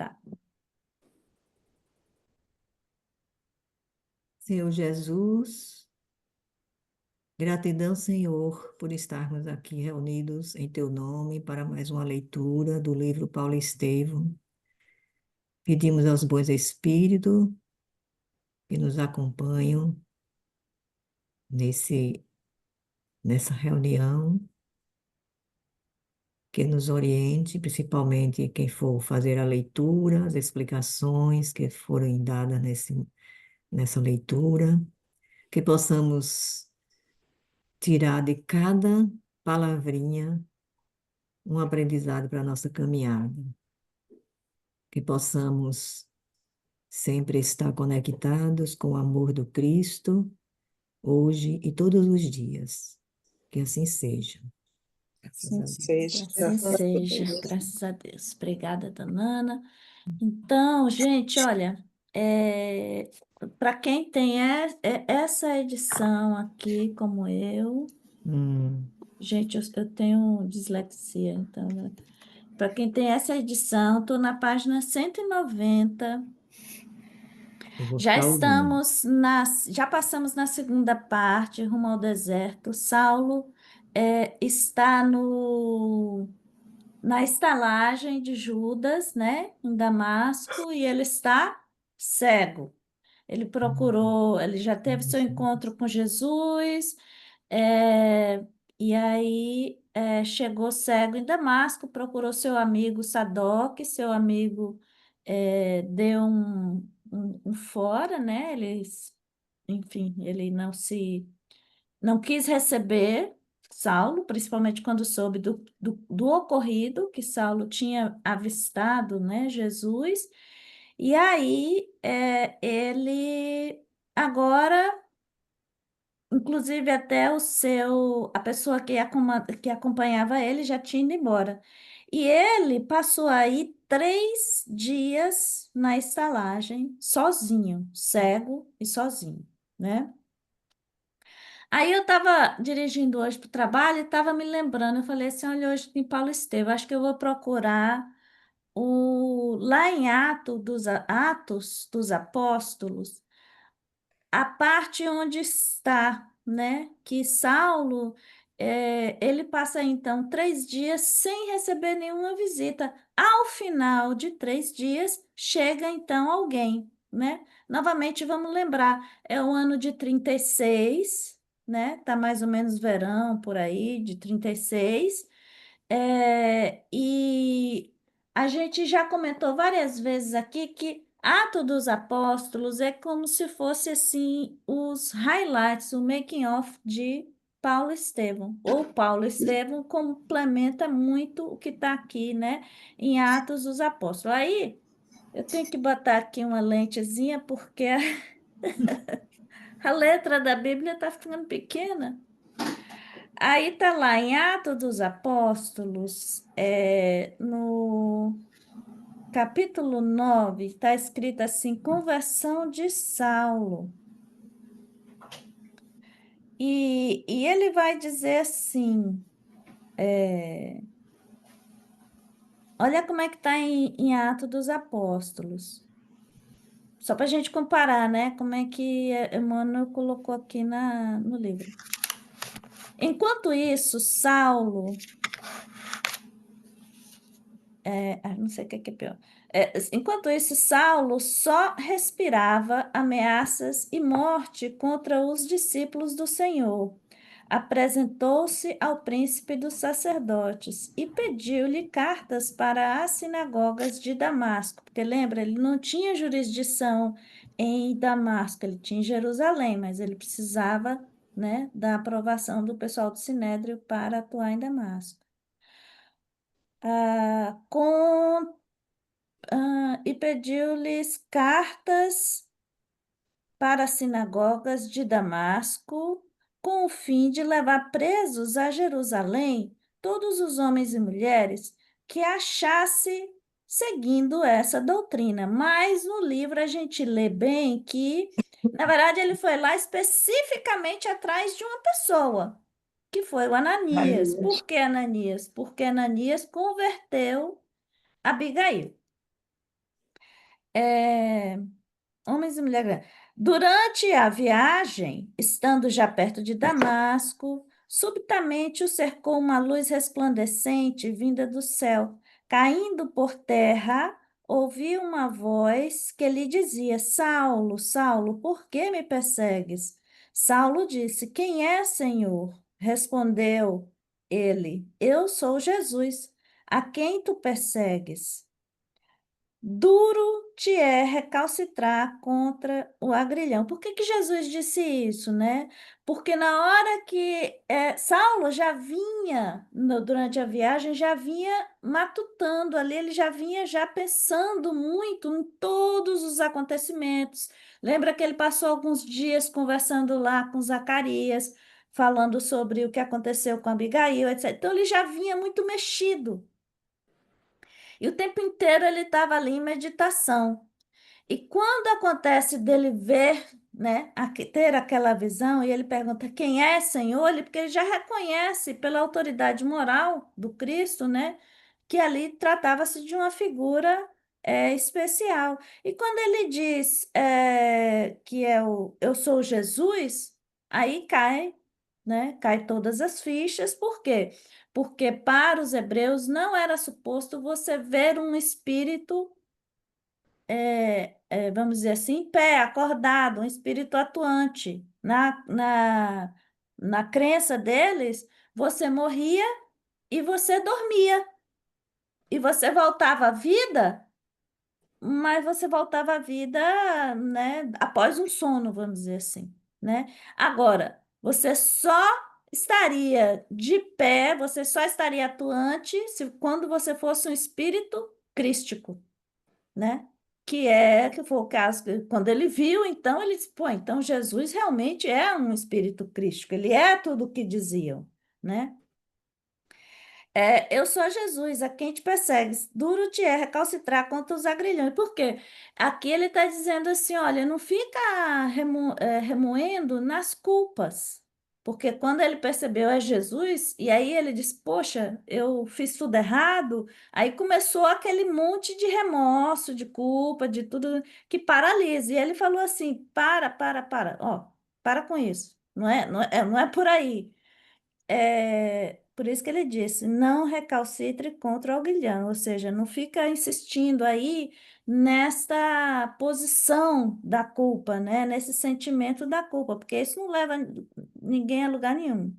Tá. Senhor Jesus, gratidão, Senhor, por estarmos aqui reunidos em Teu nome para mais uma leitura do livro Paulo Estevão. Pedimos aos bons espíritos que nos acompanham nessa reunião, que nos oriente, principalmente quem for fazer a leitura, as explicações que forem dadas nessa leitura, que possamos tirar de cada palavrinha um aprendizado para a nossa caminhada, que possamos sempre estar conectados com o amor do Cristo, hoje e todos os dias. Que assim seja. Graças Assim a Deus. seja. Que assim seja, graças a Deus. Obrigada, Danana. Então, gente, olha, para quem tem essa edição aqui, como eu, gente, eu tenho dislexia, então, né? Para quem tem essa edição, estou na página 190. Eu vou Já ficar ouvindo. já passamos na segunda parte, rumo ao deserto. Saulo está na estalagem de Judas, né, em Damasco, e ele está cego. Ele já teve seu encontro com Jesus, é, e aí chegou cego em Damasco, procurou seu amigo Sadoc, seu amigo deu um fora, né? Enfim, ele não quis receber Saulo, principalmente quando soube do ocorrido, que Saulo tinha avistado, né, Jesus. E aí, ele agora, inclusive até a pessoa que acompanhava ele já tinha ido embora. E ele passou aí 3 dias na estalagem, sozinho, cego e sozinho, né? Aí eu estava dirigindo hoje para o trabalho e estava me lembrando, eu falei assim, olha, hoje tem Paulo Estevam, acho que eu vou procurar lá em Atos dos Apóstolos, a parte onde está, né, que Saulo, ele passa então 3 dias sem receber nenhuma visita. Ao final de 3 dias, chega então alguém, né? Novamente, vamos lembrar, é o ano de 36, né? Tá mais ou menos verão por aí, de 36. E a gente já comentou várias vezes aqui que Atos dos Apóstolos é como se fosse assim os highlights, o making of de Paulo Estevão. Ou Paulo Estevão complementa muito o que está aqui, né, em Atos dos Apóstolos. Aí eu tenho que botar aqui uma lentezinha porque a letra da Bíblia está ficando pequena. Aí tá lá em Atos dos Apóstolos, no capítulo 9, está escrito assim: conversão de Saulo. E ele vai dizer assim: olha como é que está em Atos dos Apóstolos. Só para a gente comparar, né? Como é que Emmanuel colocou aqui no livro. Enquanto isso, Saulo. Não sei o que é pior. Enquanto isso, Saulo só respirava ameaças e morte contra os discípulos do Senhor. Apresentou-se ao príncipe dos sacerdotes e pediu-lhe cartas para as sinagogas de Damasco, porque lembra, ele não tinha jurisdição em Damasco, ele tinha em Jerusalém, mas ele precisava, né, da aprovação do pessoal do Sinédrio para atuar em Damasco. E pediu-lhes cartas para as sinagogas de Damasco, com o fim de levar presos a Jerusalém todos os homens e mulheres que achasse seguindo essa doutrina. Mas no livro a gente lê bem que, na verdade, ele foi lá especificamente atrás de uma pessoa, que foi o Ananias. Por que Ananias? Porque Ananias converteu Abigail. É, homens e mulheres. Durante a viagem, estando já perto de Damasco, subitamente o cercou uma luz resplandecente vinda do céu. Caindo por terra, ouviu uma voz que lhe dizia: Saulo, Saulo, por que me persegues? Saulo disse: Quem é, Senhor? Respondeu ele: Eu sou Jesus, a quem tu persegues. Duro te é recalcitrar contra o agrilhão. Por que que Jesus disse isso, né? Porque na hora que Saulo já vinha, durante a viagem, já vinha matutando ali, ele já vinha já pensando muito em todos os acontecimentos. Lembra que ele passou alguns dias conversando lá com Zacarias, falando sobre o que aconteceu com Abigail, etc. Então ele já vinha muito mexido. E o tempo inteiro ele estava ali em meditação. E quando acontece dele ver, né, ter aquela visão, e ele pergunta quem é, Senhor, porque ele já reconhece pela autoridade moral do Cristo, né, que ali tratava-se de uma figura especial. E quando ele diz que eu sou Jesus, aí cai, né, cai todas as fichas. Por quê? Porque para os hebreus não era suposto você ver um espírito vamos dizer assim, em pé, acordado, um espírito atuante. Na crença deles, você morria e você dormia. E você voltava à vida, mas você voltava à vida, né, após um sono, vamos dizer assim, né? Agora, você só estaria de pé, você só estaria atuante se quando você fosse um espírito crístico, né? Que foi o caso, quando ele viu, então ele disse, pô, então Jesus realmente é um espírito crístico, ele é tudo o que diziam, né? Eu sou Jesus, a quem te persegues, duro te é recalcitrar contra os agrilhões. Por quê? Aqui ele está dizendo assim, olha, não fica remoendo nas culpas, porque quando ele percebeu é Jesus, e aí ele diz, poxa, eu fiz tudo errado, aí começou aquele monte de remorso, de culpa, de tudo que paralisa. E ele falou assim, para, ó, para com isso, não é por aí. Por isso que ele disse, não recalcitre contra o aguilhão, ou seja, não fica insistindo aí nesta posição da culpa, né? Nesse sentimento da culpa, porque isso não leva ninguém a lugar nenhum.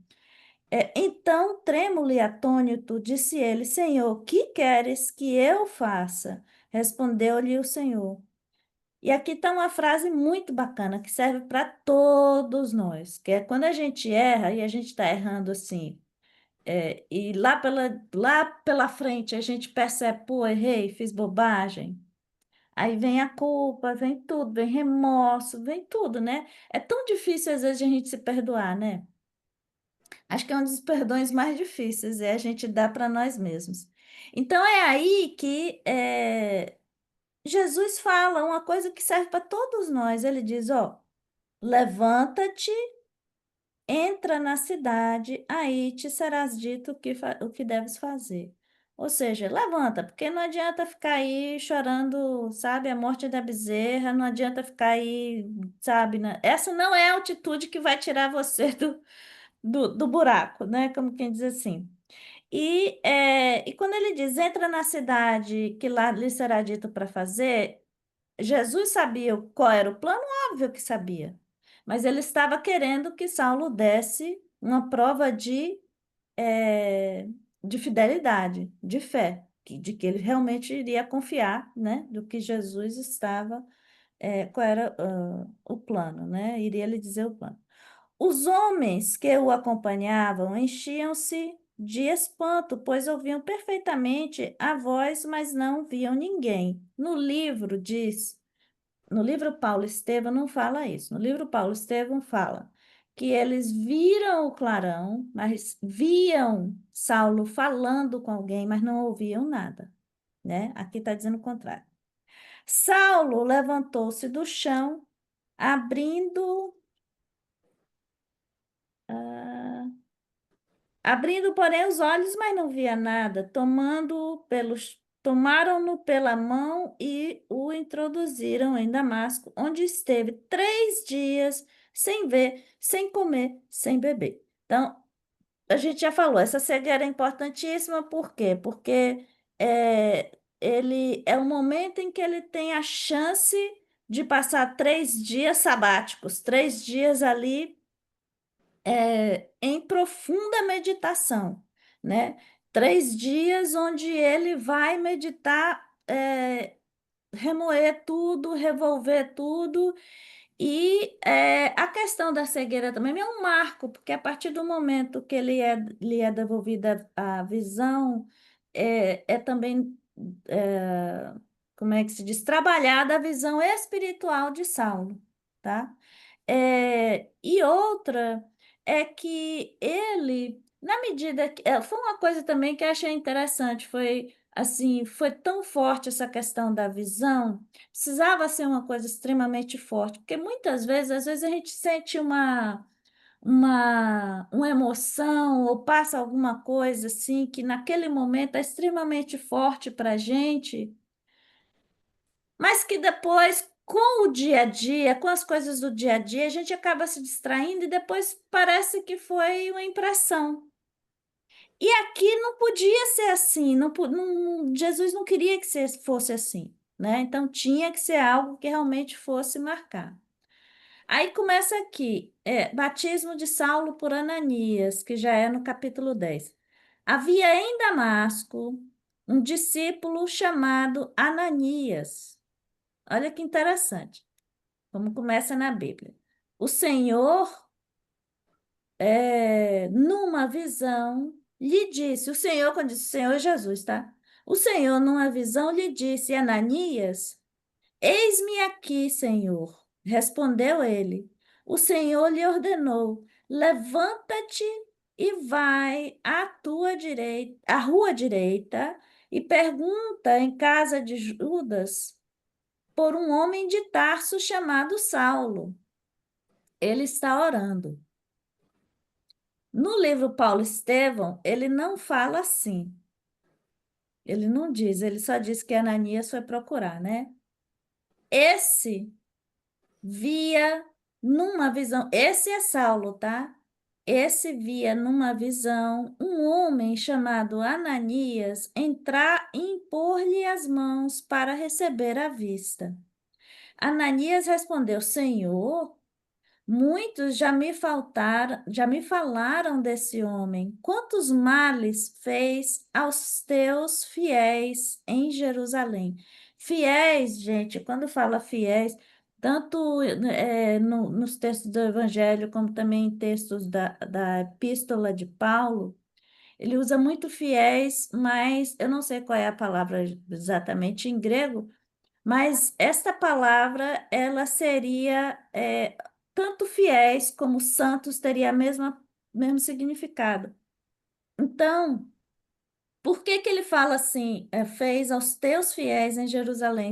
Então, trêmulo e atônito, disse ele, Senhor, que queres que eu faça? Respondeu-lhe o Senhor. E aqui está uma frase muito bacana que serve para todos nós, que é quando a gente erra e a gente está errando assim. E lá pela frente a gente percebe, pô, errei, fiz bobagem. Aí vem a culpa, vem tudo, vem remorso, vem tudo, né? É tão difícil às vezes a gente se perdoar, né? Acho que é um dos perdões mais difíceis, é a gente dar para nós mesmos. Então é aí que Jesus fala uma coisa que serve para todos nós. Ele diz, ó, levanta-te. Entra na cidade, aí te serás dito o que deves fazer. Ou seja, levanta, porque não adianta ficar aí chorando, sabe, a morte da bezerra, não adianta ficar aí, sabe, né? Essa não é a atitude que vai tirar você do buraco, né? Como quem diz assim. E quando ele diz, entra na cidade, que lá lhe será dito para fazer, Jesus sabia qual era o plano? Óbvio que sabia. Mas ele estava querendo que Saulo desse uma prova de fidelidade, de fé, de que ele realmente iria confiar, né, do que Jesus estava, qual era o plano, né? Iria lhe dizer o plano. Os homens que o acompanhavam enchiam-se de espanto, pois ouviam perfeitamente a voz, mas não viam ninguém. No livro Paulo Estevam não fala isso. No livro Paulo Estevam fala que eles viram o clarão, mas viam Saulo falando com alguém, mas não ouviam nada, né? Aqui está dizendo o contrário. Saulo levantou-se do chão, abrindo, ah, abrindo, porém, os olhos, mas não via nada, tomando pelos Tomaram-no pela mão e o introduziram em Damasco, onde esteve 3 dias sem ver, sem comer, sem beber. Então, a gente já falou, essa cegueira é importantíssima, por quê? Porque ele é o momento em que ele tem a chance de passar 3 dias sabáticos, 3 dias ali em profunda meditação, né? 3 dias onde ele vai meditar, remoer tudo, revolver tudo. E a questão da cegueira também é um marco, porque a partir do momento que lhe é devolvida a visão, é também, é, como é que se diz, trabalhada a visão espiritual de Saulo, tá? E outra é que ele, na medida que, foi uma coisa também que eu achei interessante, foi assim, foi tão forte essa questão da visão. Precisava ser uma coisa extremamente forte, porque muitas vezes, às vezes a gente sente uma emoção ou passa alguma coisa assim que naquele momento é extremamente forte para a gente, mas que depois, com o dia a dia, com as coisas do dia a dia, a gente acaba se distraindo e depois parece que foi uma impressão. E aqui não podia ser assim, Jesus não queria que fosse assim, né? Então tinha que ser algo que realmente fosse marcar. Aí começa aqui, batismo de Saulo por Ananias, que já é no capítulo 10. Havia em Damasco um discípulo chamado Ananias. Olha que interessante, como começa na Bíblia. O Senhor, numa visão, lhe disse, o Senhor, quando disse o Senhor é Jesus, tá? O Senhor, numa visão, lhe disse, Ananias, eis-me aqui, Senhor. Respondeu ele. O Senhor lhe ordenou, levanta-te e vai à tua direita, à rua direita, e pergunta em casa de Judas por um homem de Tarso chamado Saulo. Ele está orando. No livro Paulo Estevão, ele não fala assim. Ele não diz, ele só diz que Ananias foi procurar, né? Esse via numa visão, esse é Saulo, tá? Esse via numa visão um homem chamado Ananias entrar e impor-lhe as mãos para receber a vista. Ananias respondeu: Senhor, muitos já me falaram desse homem. Quantos males fez aos teus fiéis em Jerusalém? Fiéis, gente, quando fala fiéis, tanto nos textos do Evangelho, como também em textos da Epístola de Paulo, ele usa muito fiéis, mas eu não sei qual é a palavra exatamente em grego, mas esta palavra, ela seria, tanto fiéis como santos, teria a mesmo significado. Então, por que que ele fala assim, fez aos teus fiéis em Jerusalém?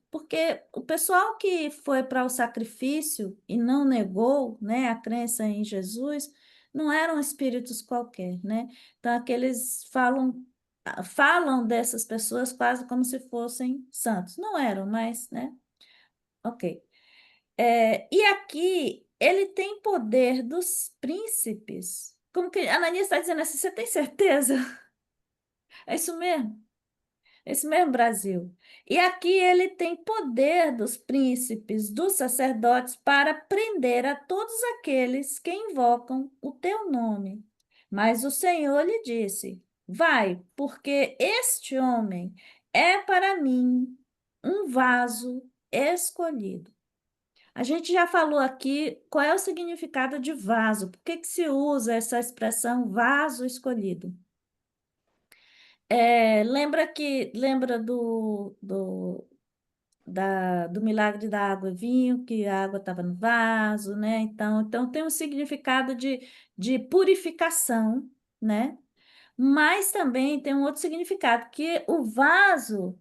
Porque o pessoal que foi para o sacrifício e não negou, né, a crença em Jesus, não eram espíritos qualquer, né? Então, aqueles falam dessas pessoas quase como se fossem santos. Não eram, mas, né? Ok. E aqui ele tem poder dos príncipes. Como que Ananias está dizendo assim, você tem certeza? É isso mesmo? É isso mesmo, Brasil. E aqui ele tem poder dos príncipes, dos sacerdotes, para prender a todos aqueles que invocam o teu nome. Mas o Senhor lhe disse: Vai, porque este homem é para mim um vaso escolhido. A gente já falou aqui qual é o significado de vaso. Por que que se usa essa expressão vaso escolhido? Lembra do milagre da água e vinho, que a água estava no vaso, né? Então tem um significado de purificação, né? Mas também tem um outro significado, que o vaso,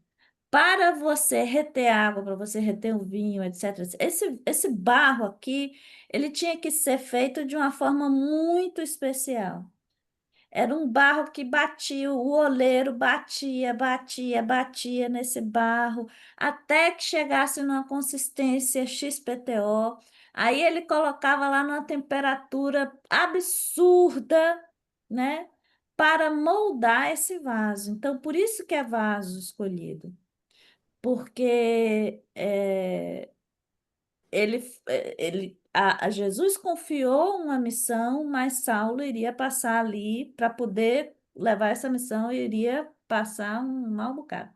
para você reter água, para você reter o vinho, etc. Esse barro aqui, ele tinha que ser feito de uma forma muito especial. Era um barro que batia, o oleiro batia, batia, batia nesse barro, até que chegasse numa consistência XPTO. Aí ele colocava lá numa temperatura absurda, né? Para moldar esse vaso. Então, por isso que é vaso escolhido. Porque a Jesus confiou uma missão, mas Saulo iria passar ali para poder levar essa missão, e iria passar um mau bocado.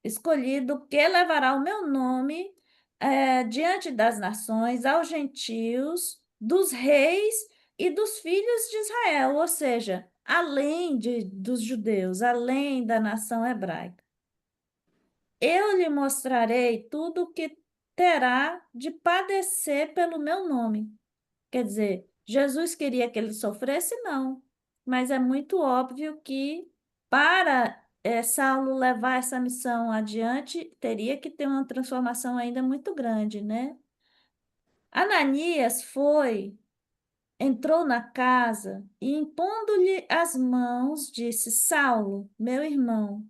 Escolhido que levará o meu nome diante das nações, aos gentios, dos reis e dos filhos de Israel, ou seja, além dos judeus, além da nação hebraica. Eu lhe mostrarei tudo o que terá de padecer pelo meu nome. Quer dizer, Jesus queria que ele sofresse? Não. Mas é muito óbvio que para Saulo levar essa missão adiante, teria que ter uma transformação ainda muito grande, né? Ananias entrou na casa e, impondo-lhe as mãos, disse: Saulo, meu irmão,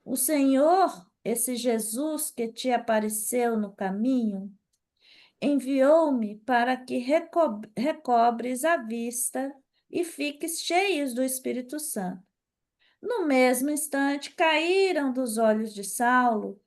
o Senhor, esse Jesus que te apareceu no caminho, enviou-me para que recobres a vista e fiques cheios do Espírito Santo. No mesmo instante, caíram dos olhos de Saulo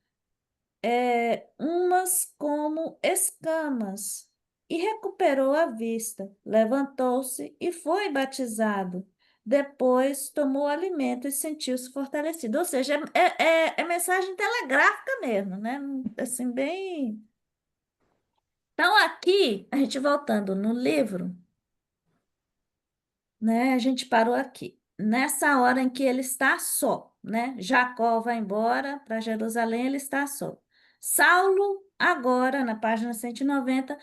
umas como escamas, e recuperou a vista. Levantou-se e foi batizado. Depois tomou alimento e sentiu-se fortalecido. Ou seja, é mensagem telegráfica mesmo, né? Assim, bem. Então, aqui, a gente voltando no livro, né? A gente parou aqui. Nessa hora em que ele está só, né? Jacó vai embora para Jerusalém, ele está só. Saulo, agora, na página 190,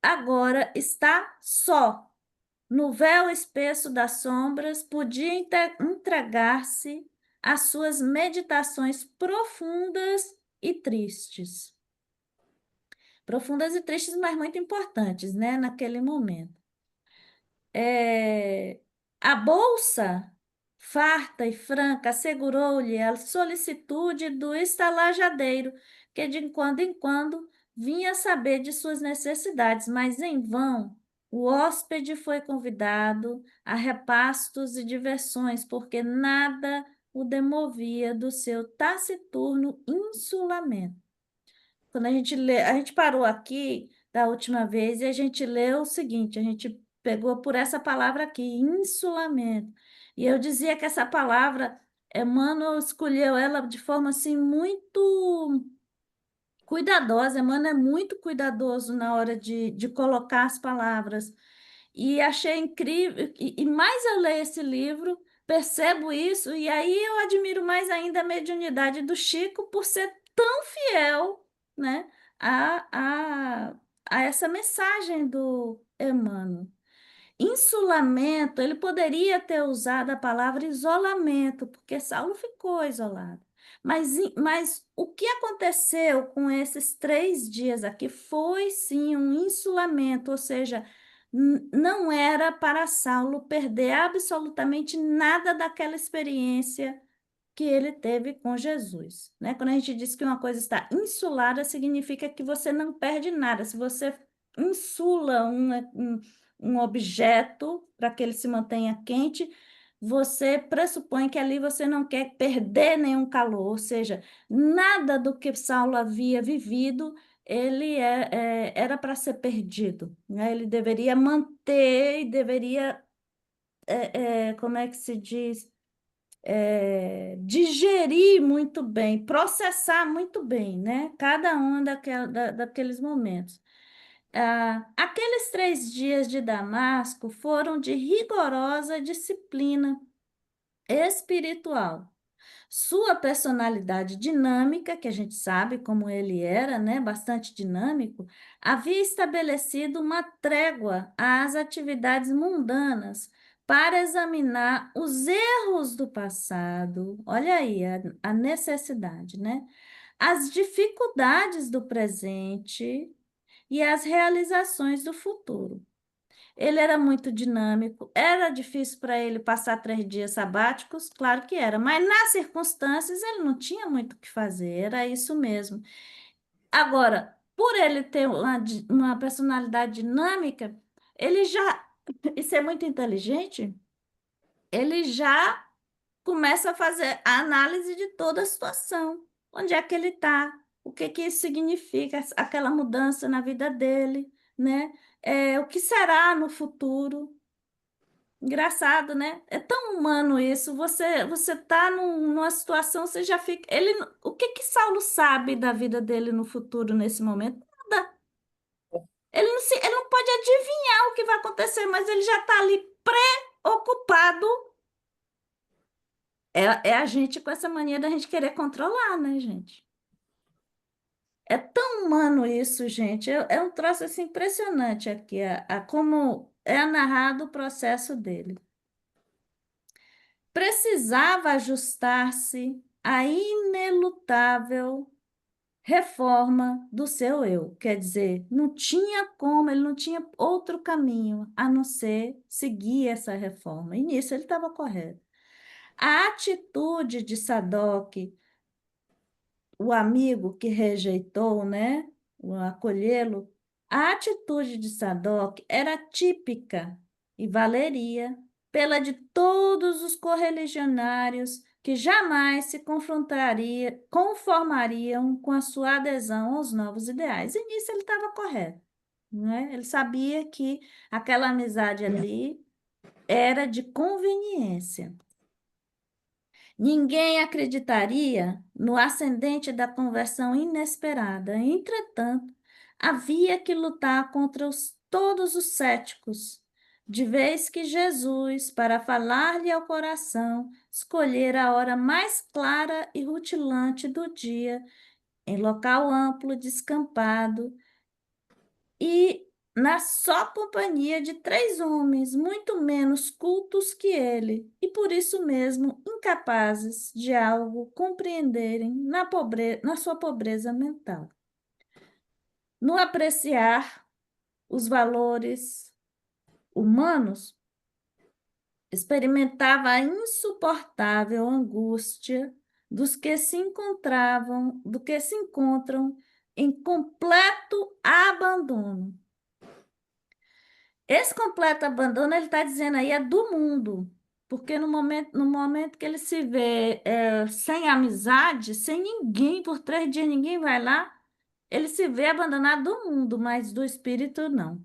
agora está só. No véu espesso das sombras, podia entregar-se às suas meditações profundas e tristes. Profundas e tristes, mas muito importantes, né? Naquele momento. É, a bolsa, farta e franca, assegurou-lhe a solicitude do estalajadeiro, que de quando em quando vinha saber de suas necessidades, mas em vão. O hóspede foi convidado a repastos e diversões, porque nada o demovia do seu taciturno insulamento. Quando a gente lê, a gente parou aqui da última vez e a gente leu o seguinte, a gente pegou por essa palavra aqui, insulamento. E eu dizia que essa palavra, Emmanuel escolheu ela de forma assim muito cuidadosa. Emmanuel é muito cuidadoso na hora de colocar as palavras. E achei incrível, e mais eu leio esse livro, percebo isso, e aí eu admiro mais ainda a mediunidade do Chico por ser tão fiel, né, a, a, a essa mensagem do Emmanuel. Insulamento, ele poderia ter usado a palavra isolamento, porque Saulo ficou isolado. Mas o que aconteceu com esses 3 dias aqui foi sim um insulamento, ou seja, não era para Saulo perder absolutamente nada daquela experiência que ele teve com Jesus, né? Quando a gente diz que uma coisa está insulada, significa que você não perde nada. Se você insula um objeto para que ele se mantenha quente, você pressupõe que ali você não quer perder nenhum calor, ou seja, nada do que Saulo havia vivido era para ser perdido, né? Ele deveria manter e deveria, como é que se diz? Digerir muito bem, processar muito bem, né? Cada um daqueles momentos. Aqueles 3 dias de Damasco foram de rigorosa disciplina espiritual. Sua personalidade dinâmica, que a gente sabe como ele era, né, bastante dinâmico, havia estabelecido uma trégua às atividades mundanas para examinar os erros do passado. Olha aí a necessidade, né? As dificuldades do presente e as realizações do futuro. Ele era muito dinâmico, era difícil para ele passar 3 dias sabáticos, claro que era, mas nas circunstâncias ele não tinha muito o que fazer, era isso mesmo. Agora, por ele ter uma personalidade dinâmica, ele já, e ser muito inteligente, ele já começa a fazer a análise de toda a situação. Onde é que ele está? O que que isso significa, aquela mudança na vida dele, né? O que será no futuro? Engraçado, né? É tão humano isso. Você tá numa situação, você já fica. O que que Saulo sabe da vida dele no futuro nesse momento? Nada. Ele não pode adivinhar o que vai acontecer, mas ele já está ali preocupado. É a gente com essa mania da gente querer controlar, né, gente? É tão humano isso, gente. É um troço assim impressionante aqui, como é narrado o processo dele. Precisava ajustar-se à inelutável reforma do seu eu. Quer dizer, não tinha como, ele não tinha outro caminho a não ser seguir essa reforma. E nisso ele estava correto. A atitude de Sadoc, o amigo que rejeitou, né, o acolhê-lo, a atitude de Sadoc era típica e valeria pela de todos os correligionários que jamais se conformariam com a sua adesão aos novos ideais. E nisso ele estava correto, né? Ele sabia que aquela amizade ali era de conveniência. Ninguém acreditaria no ascendente da conversão inesperada. Entretanto, havia que lutar contra todos os céticos, de vez que Jesus, para falar-lhe ao coração, escolhera a hora mais clara e rutilante do dia, em local amplo, descampado, e na só companhia de 3 homens, muito menos cultos que ele, e por isso mesmo incapazes de algo compreenderem na sua pobreza mental. No apreciar os valores humanos, experimentava a insuportável angústia do que se encontram em completo abandono. Esse completo abandono, ele está dizendo aí, é do mundo. Porque no momento que ele se vê sem amizade, sem ninguém, por 3 dias ninguém vai lá, ele se vê abandonado do mundo, mas do espírito não.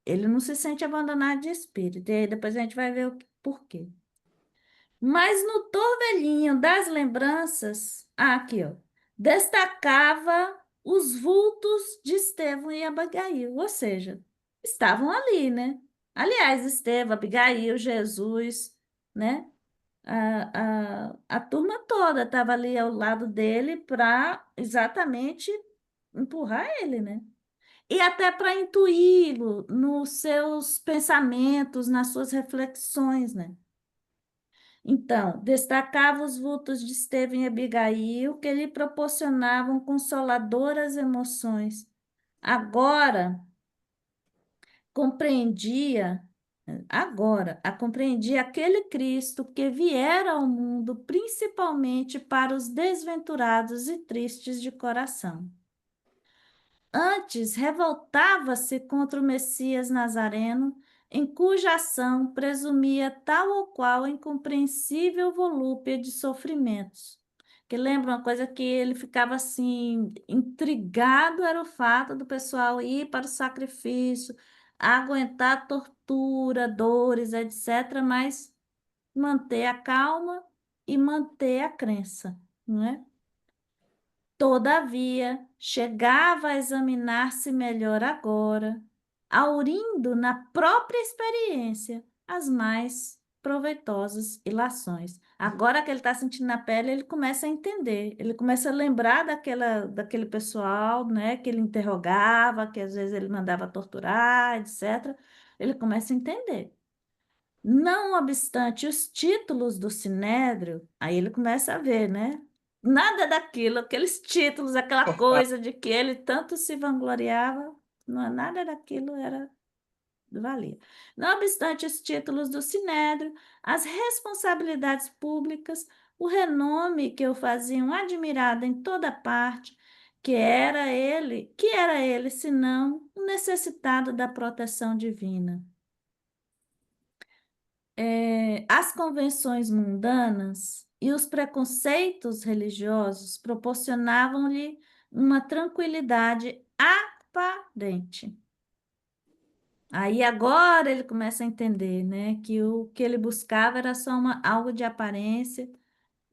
Ele não se sente abandonado de espírito. E aí depois a gente vai ver por quê. Mas no torvelinho das lembranças, aqui, ó, destacava os vultos de Estevão e Abigail, ou seja, estavam ali, né? Aliás, Estevão, Abigail, Jesus, né? A turma toda estava ali ao lado dele para exatamente empurrar ele, né? E até para intuí-lo nos seus pensamentos, nas suas reflexões, né? Então, destacava os vultos de Estevão e Abigail, que lhe proporcionavam consoladoras emoções. Agora, compreendia, compreendia aquele Cristo que viera ao mundo principalmente para os desventurados e tristes de coração. Antes, revoltava-se contra o Messias Nazareno, em cuja ação presumia tal ou qual incompreensível volúpia de sofrimentos. Que lembra uma coisa que ele ficava assim, intrigado era o fato do pessoal ir para o sacrifício, aguentar tortura, dores, etc., mas manter a calma e manter a crença, não é? Todavia, chegava a examinar-se melhor agora, aurindo na própria experiência as mais proveitosas ilações. Agora que ele está sentindo na pele, ele começa a entender, ele começa a lembrar daquele pessoal, né, que ele interrogava, que às vezes ele mandava torturar, etc. Ele começa a entender. Não obstante os títulos do Sinédrio, aí ele começa a ver, né? Nada daquilo, aqueles títulos, aquela coisa de que ele tanto se vangloriava, nada daquilo era. valia. Não obstante os títulos do sinédrio, as responsabilidades públicas, o renome que o faziam admirado em toda parte, que era ele, senão um necessitado da proteção divina. As convenções mundanas e os preconceitos religiosos proporcionavam-lhe uma tranquilidade aparente. Aí agora ele começa a entender, né, que o que ele buscava era só algo de aparência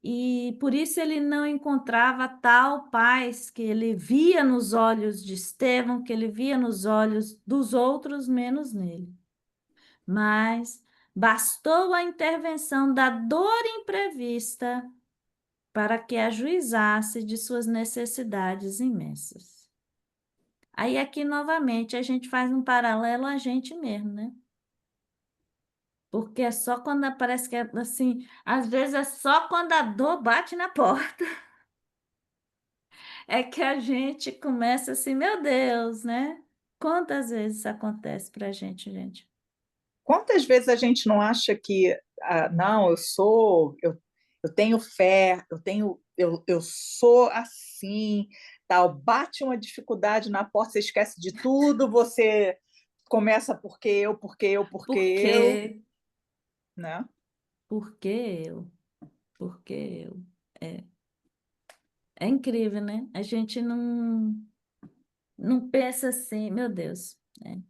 e por isso ele não encontrava tal paz que ele via nos olhos de Estevão, que ele via nos olhos dos outros, menos nele. Mas bastou a intervenção da dor imprevista para que ajuizasse de suas necessidades imensas. Aí aqui novamente a gente faz um paralelo a gente mesmo, né? Porque é só quando parece que é assim, às vezes é só quando a dor bate na porta, é que a gente começa assim, meu Deus, né? Quantas vezes isso acontece pra gente, gente? Quantas vezes a gente não acha que, não, eu tenho fé, eu sou assim, tal, bate uma dificuldade na porta, você esquece de tudo, você começa porque Por eu, quê? né? Por que eu? Por que eu? É, é incrível, né? A gente não pensa assim, meu Deus, né?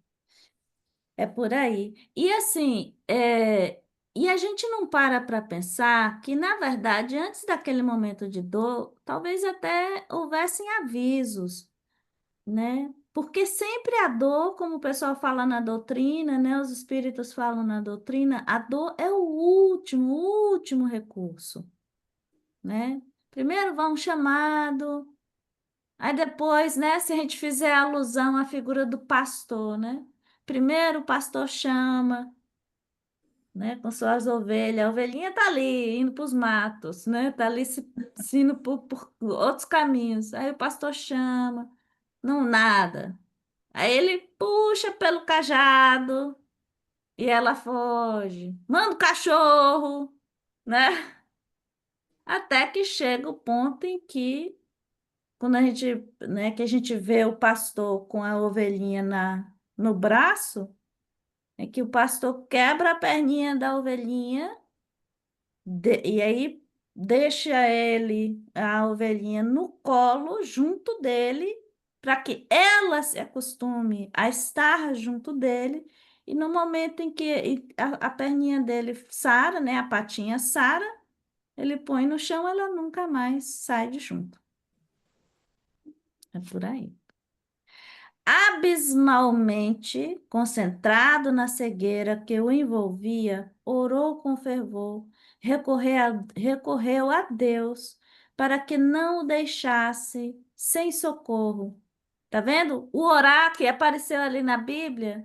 É por aí. E assim, e a gente não para pensar que, na verdade, antes daquele momento de dor, talvez até houvessem avisos, né? Porque sempre a dor, como o pessoal fala na doutrina, né? Os espíritos falam na doutrina, a dor é o último recurso, né? Primeiro vai um chamado, aí depois, né? Se a gente fizer alusão à figura do pastor, né? Primeiro o pastor chama, né, com suas ovelhas. A ovelhinha tá ali, indo para os matos, né? Tá ali se indo por outros caminhos. Aí o pastor chama, não nada. Aí ele puxa pelo cajado e ela foge. Manda o cachorro, né? Até que chega o ponto em que, quando a gente, né, que a gente vê o pastor com a ovelhinha no braço, é que o pastor quebra a perninha da ovelhinha. E aí deixa a ovelhinha, no colo, junto dele, para que ela se acostume a estar junto dele. E no momento em que a perninha dele sara, né, a patinha sara, ele põe no chão, ela nunca mais sai de junto. É por aí. Abismalmente concentrado na cegueira que o envolvia, orou com fervor, recorreu a Deus para que não o deixasse sem socorro. Tá vendo? O orar que apareceu ali na Bíblia,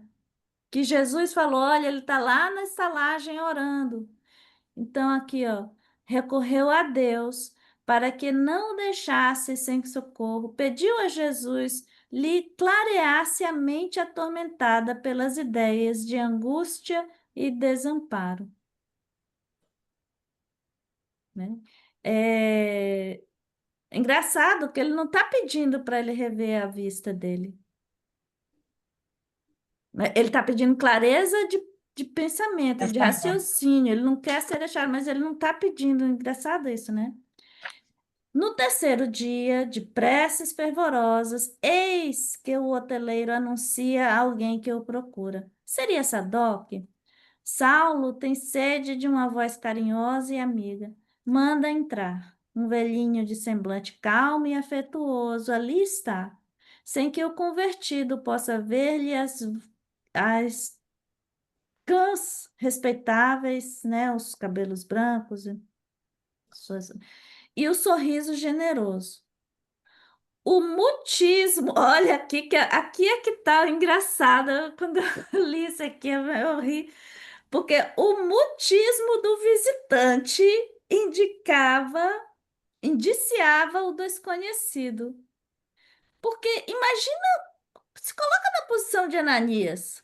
que Jesus falou: olha, ele está lá na estalagem orando. Então, aqui, ó, recorreu a Deus para que não o deixasse sem socorro, pediu a Jesus lhe clareasse a mente atormentada pelas ideias de angústia e desamparo, né? É engraçado que ele não está pedindo para ele rever a vista dele, né? Ele está pedindo clareza de pensamento, de Pensamento. raciocínio. Ele não quer ser deixado, mas ele não está pedindo. Engraçado isso, né? No terceiro dia de preces fervorosas, eis que o hoteleiro anuncia a alguém que o procura. Seria Sadoc? Saulo tem sede de uma voz carinhosa e amiga. Manda entrar. Um velhinho de semblante calmo e afetuoso ali está, sem que o convertido possa ver-lhe as cãs respeitáveis, né, os cabelos brancos suas- e o sorriso generoso. O mutismo, olha aqui é que tá engraçado. Quando eu li isso aqui, eu ri, porque o mutismo do visitante indicava, indiciava o desconhecido. Porque imagina, se coloca na posição de Ananias.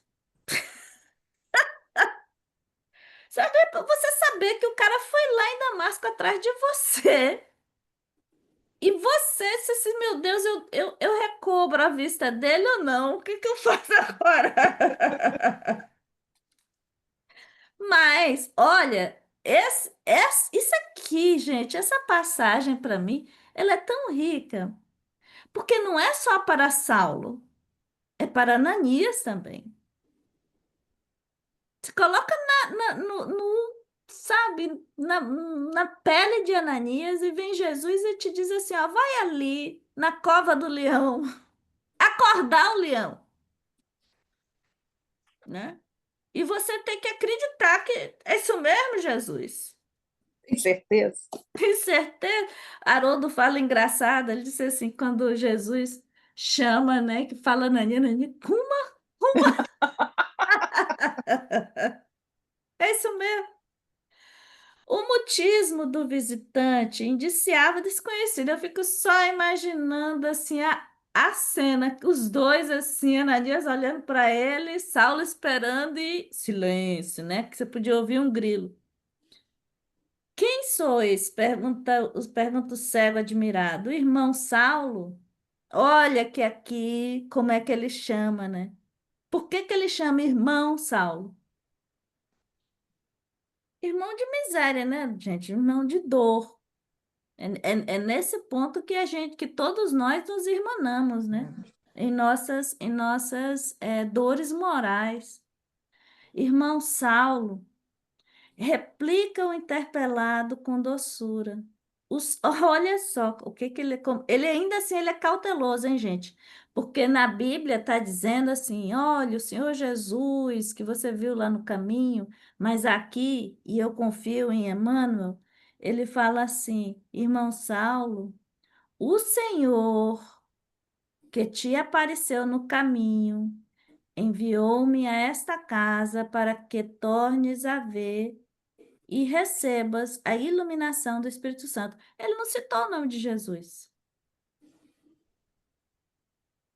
Você saber que o cara foi lá em Damasco atrás de você. E você, se assim, meu Deus, eu recobro a vista dele ou não? O que que eu faço agora? Mas, olha, isso aqui, gente, essa passagem para mim, ela é tão rica, porque não é só para Saulo, é para Ananias também. Se coloca sabe, na pele de Ananias e vem Jesus e te diz assim, ó, vai ali na cova do leão, acordar o leão, né? E você tem que acreditar que é isso mesmo, Jesus. Tem certeza? Tem certeza? Haroldo fala engraçado, ele disse assim, quando Jesus chama, né, que fala Ananias, Ananias, como? É isso mesmo. O mutismo do visitante indiciava desconhecido. Eu fico só imaginando assim a cena, os dois assim, Ananias olhando para ele, Saulo esperando e silêncio, né? Que você podia ouvir um grilo. Quem sois? Pergunta o cego admirado. O irmão Saulo? Olha que aqui, como é que ele chama, né? Por que que ele chama irmão Saulo? Irmão de miséria, né, gente? Irmão de dor. É nesse ponto que que todos nós nos irmanamos, né? Em nossas dores morais. Irmão Saulo, replica o interpelado com doçura. Olha só o que ele, ele ainda assim ele é cauteloso, hein, gente? Porque na Bíblia está dizendo assim: olha, o Senhor Jesus que você viu lá no caminho, mas aqui, e eu confio em Emmanuel, ele fala assim: irmão Saulo, o Senhor que te apareceu no caminho enviou-me a esta casa para que tornes a ver e recebas a iluminação do Espírito Santo. Ele não citou o nome de Jesus.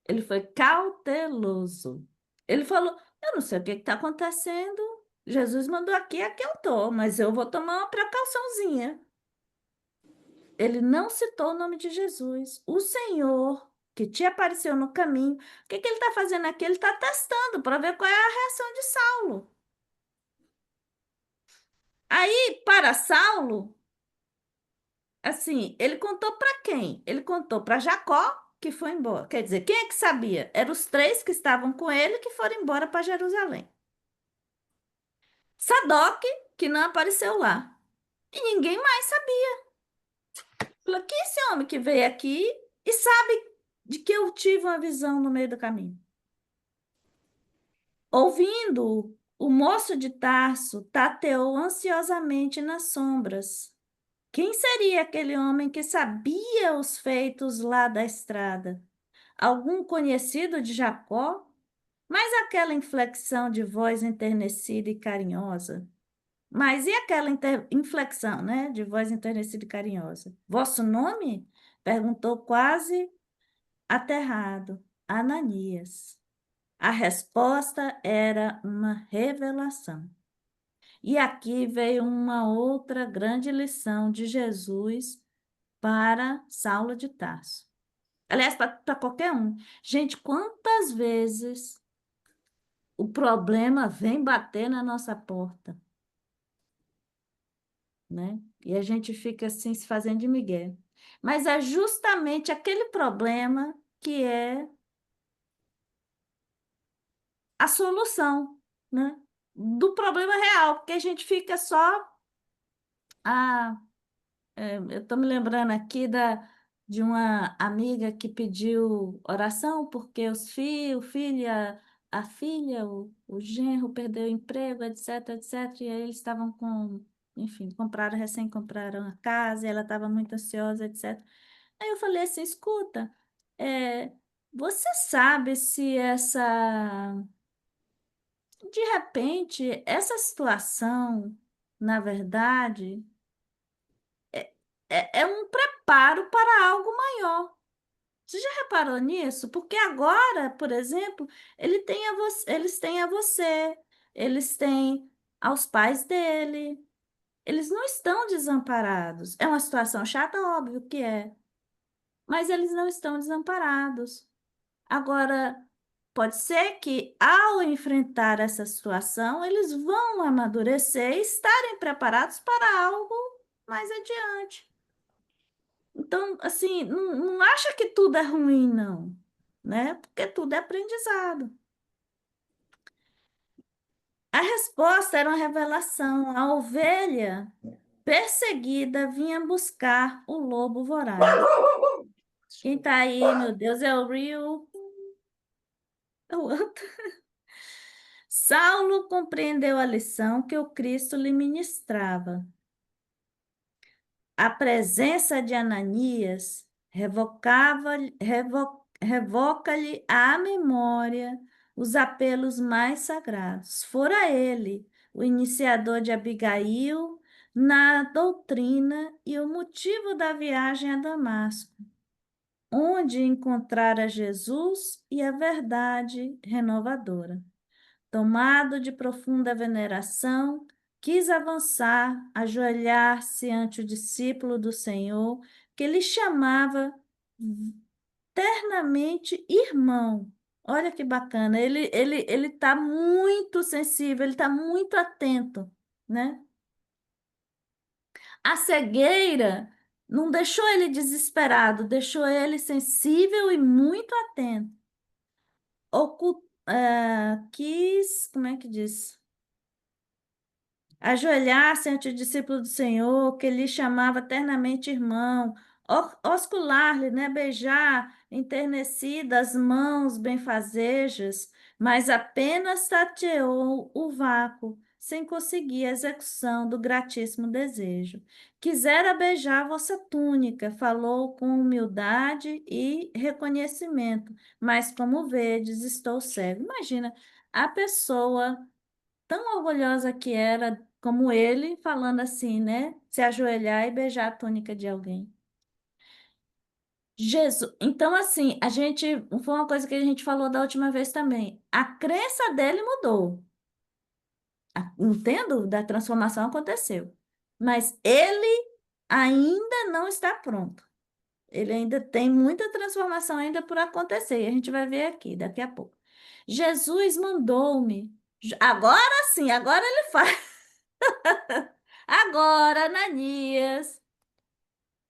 Ele foi cauteloso. Ele falou: eu não sei o que está acontecendo. Jesus mandou aqui, aqui eu estou, mas eu vou tomar uma precauçãozinha. Ele não citou o nome de Jesus. O Senhor que te apareceu no caminho, o que que ele está fazendo aqui? Ele está testando para ver qual é a reação de Saulo. Aí, para Saulo, assim, ele contou para quem? Ele contou para Jacó, que foi embora. Quer dizer, quem é que sabia? Eram os três que estavam com ele que foram embora para Jerusalém. Sadoc, que não apareceu lá. E ninguém mais sabia. Falou, que é esse homem que veio aqui e sabe de que eu tive uma visão no meio do caminho. Ouvindo, o moço de Tarso tateou ansiosamente nas sombras. Quem seria aquele homem que sabia os feitos lá da estrada? Algum conhecido de Jacó? Mas aquela inflexão de voz enternecida e carinhosa? Mas e aquela inflexão, né, de voz enternecida e carinhosa? Vosso nome? Perguntou quase aterrado. Ananias. A resposta era uma revelação. E aqui veio uma outra grande lição de Jesus para Saulo de Tarso. Aliás, para qualquer um. Gente, quantas vezes o problema vem bater na nossa porta, né? E a gente fica assim se fazendo de migué. Mas é justamente aquele problema que é a solução, né? Do problema real, porque a gente fica só. Ah, eu estou me lembrando aqui de uma amiga que pediu oração porque o filho, a filha, o genro perdeu o emprego, etc, etc. E aí eles estavam enfim, recém-compraram a casa, e ela estava muito ansiosa, etc. Aí eu falei assim, escuta, é, você sabe se de repente, essa situação, na verdade, é um preparo para algo maior. Você já reparou nisso? Porque agora, por exemplo, eles têm a você, eles têm aos pais dele. Eles não estão desamparados. É uma situação chata, óbvio que é, mas eles não estão desamparados. Agora, pode ser que ao enfrentar essa situação, eles vão amadurecer e estarem preparados para algo mais adiante. Então, assim, não acha que tudo é ruim, não, né? Porque tudo é aprendizado. A resposta era uma revelação. A ovelha perseguida vinha buscar o lobo voraz. Quem tá aí, meu Deus, é o Rio. É o outro. Saulo compreendeu a lição que o Cristo lhe ministrava. A presença de Ananias revoca-lhe à memória os apelos mais sagrados. Fora ele o iniciador de Abigail na doutrina e o motivo da viagem a Damasco, onde encontrara Jesus e a verdade renovadora. Tomado de profunda veneração, quis avançar, ajoelhar-se ante o discípulo do Senhor, que lhe chamava ternamente irmão. Olha que bacana, ele está muito sensível, ele está muito atento, né? A cegueira não deixou ele desesperado, deixou ele sensível e muito atento. Quis, como é que diz? Ajoelhar-se ante o discípulo do Senhor, que lhe chamava eternamente irmão, oscular-lhe, né, beijar enternecidas as mãos benfazejas, mas apenas tateou o vácuo, sem conseguir a execução do gratíssimo desejo. Quisera beijar vossa túnica, falou com humildade e reconhecimento, mas como vedes, estou cego. Imagina, a pessoa tão orgulhosa que era como ele, falando assim, né? Se ajoelhar e beijar a túnica de alguém. Jesus, então assim, a gente, foi uma coisa que a gente falou da última vez também. A crença dele mudou. Não tem dúvida, a transformação aconteceu. Mas ele ainda não está pronto. Ele ainda tem muita transformação ainda por acontecer. E a gente vai ver aqui daqui a pouco. Jesus mandou-me. Agora sim, agora ele faz. Agora, Ananias,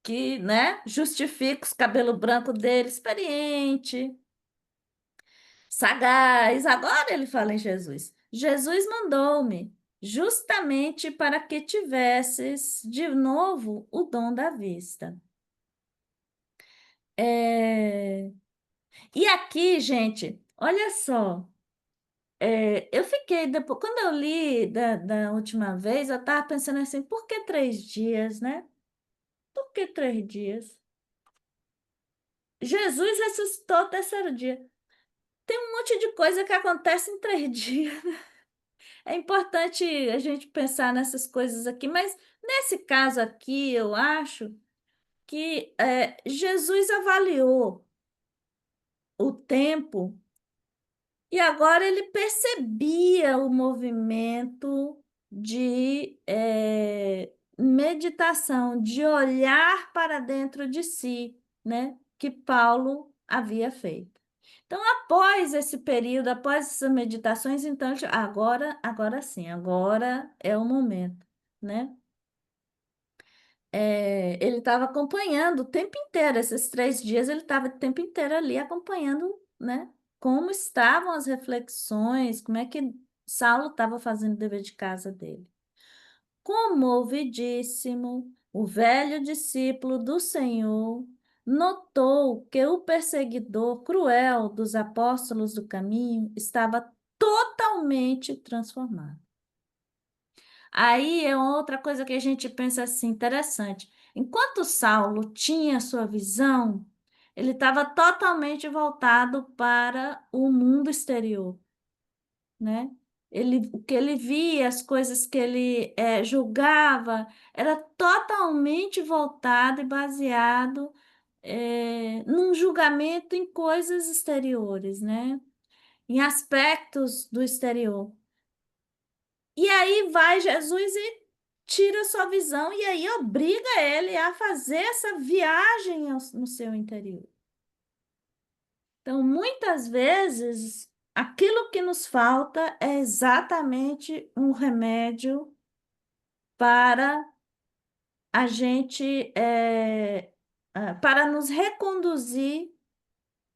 que, né, justifica os cabelos brancos dele, experiente, sagaz. Agora ele fala em Jesus. Jesus mandou-me justamente para que tivesses de novo o dom da vista. É, E aqui, gente, olha só. Eu fiquei, depois, quando eu li da última vez, eu estava pensando assim, por que 3 dias, né? Por que 3 dias? Jesus ressuscitou ao terceiro dia. Tem um monte de coisa que acontece em 3 dias. É importante a gente pensar nessas coisas aqui, mas nesse caso aqui, eu acho que Jesus avaliou o tempo e agora ele percebia o movimento de meditação, de olhar para dentro de si, né? Que Paulo havia feito. Então, após esse período, após essas meditações, então, agora sim, agora é o momento, né? Ele estava acompanhando o tempo inteiro, esses 3 dias, ele estava o tempo inteiro ali acompanhando, né? Como estavam as reflexões, como é que Saulo estava fazendo o dever de casa dele. Comovidíssimo, o velho discípulo do Senhor notou que o perseguidor cruel dos apóstolos do caminho estava totalmente transformado. Aí é outra coisa que a gente pensa assim, interessante. Enquanto Saulo tinha sua visão, ele estava totalmente voltado para o mundo exterior, né? O que ele via, as coisas que ele julgava, era totalmente voltado e baseado num julgamento em coisas exteriores, né? Em aspectos do exterior. E aí vai Jesus e tira sua visão e aí obriga ele a fazer essa viagem no seu interior. Então, muitas vezes, aquilo que nos falta é exatamente um remédio para a gente, para nos reconduzir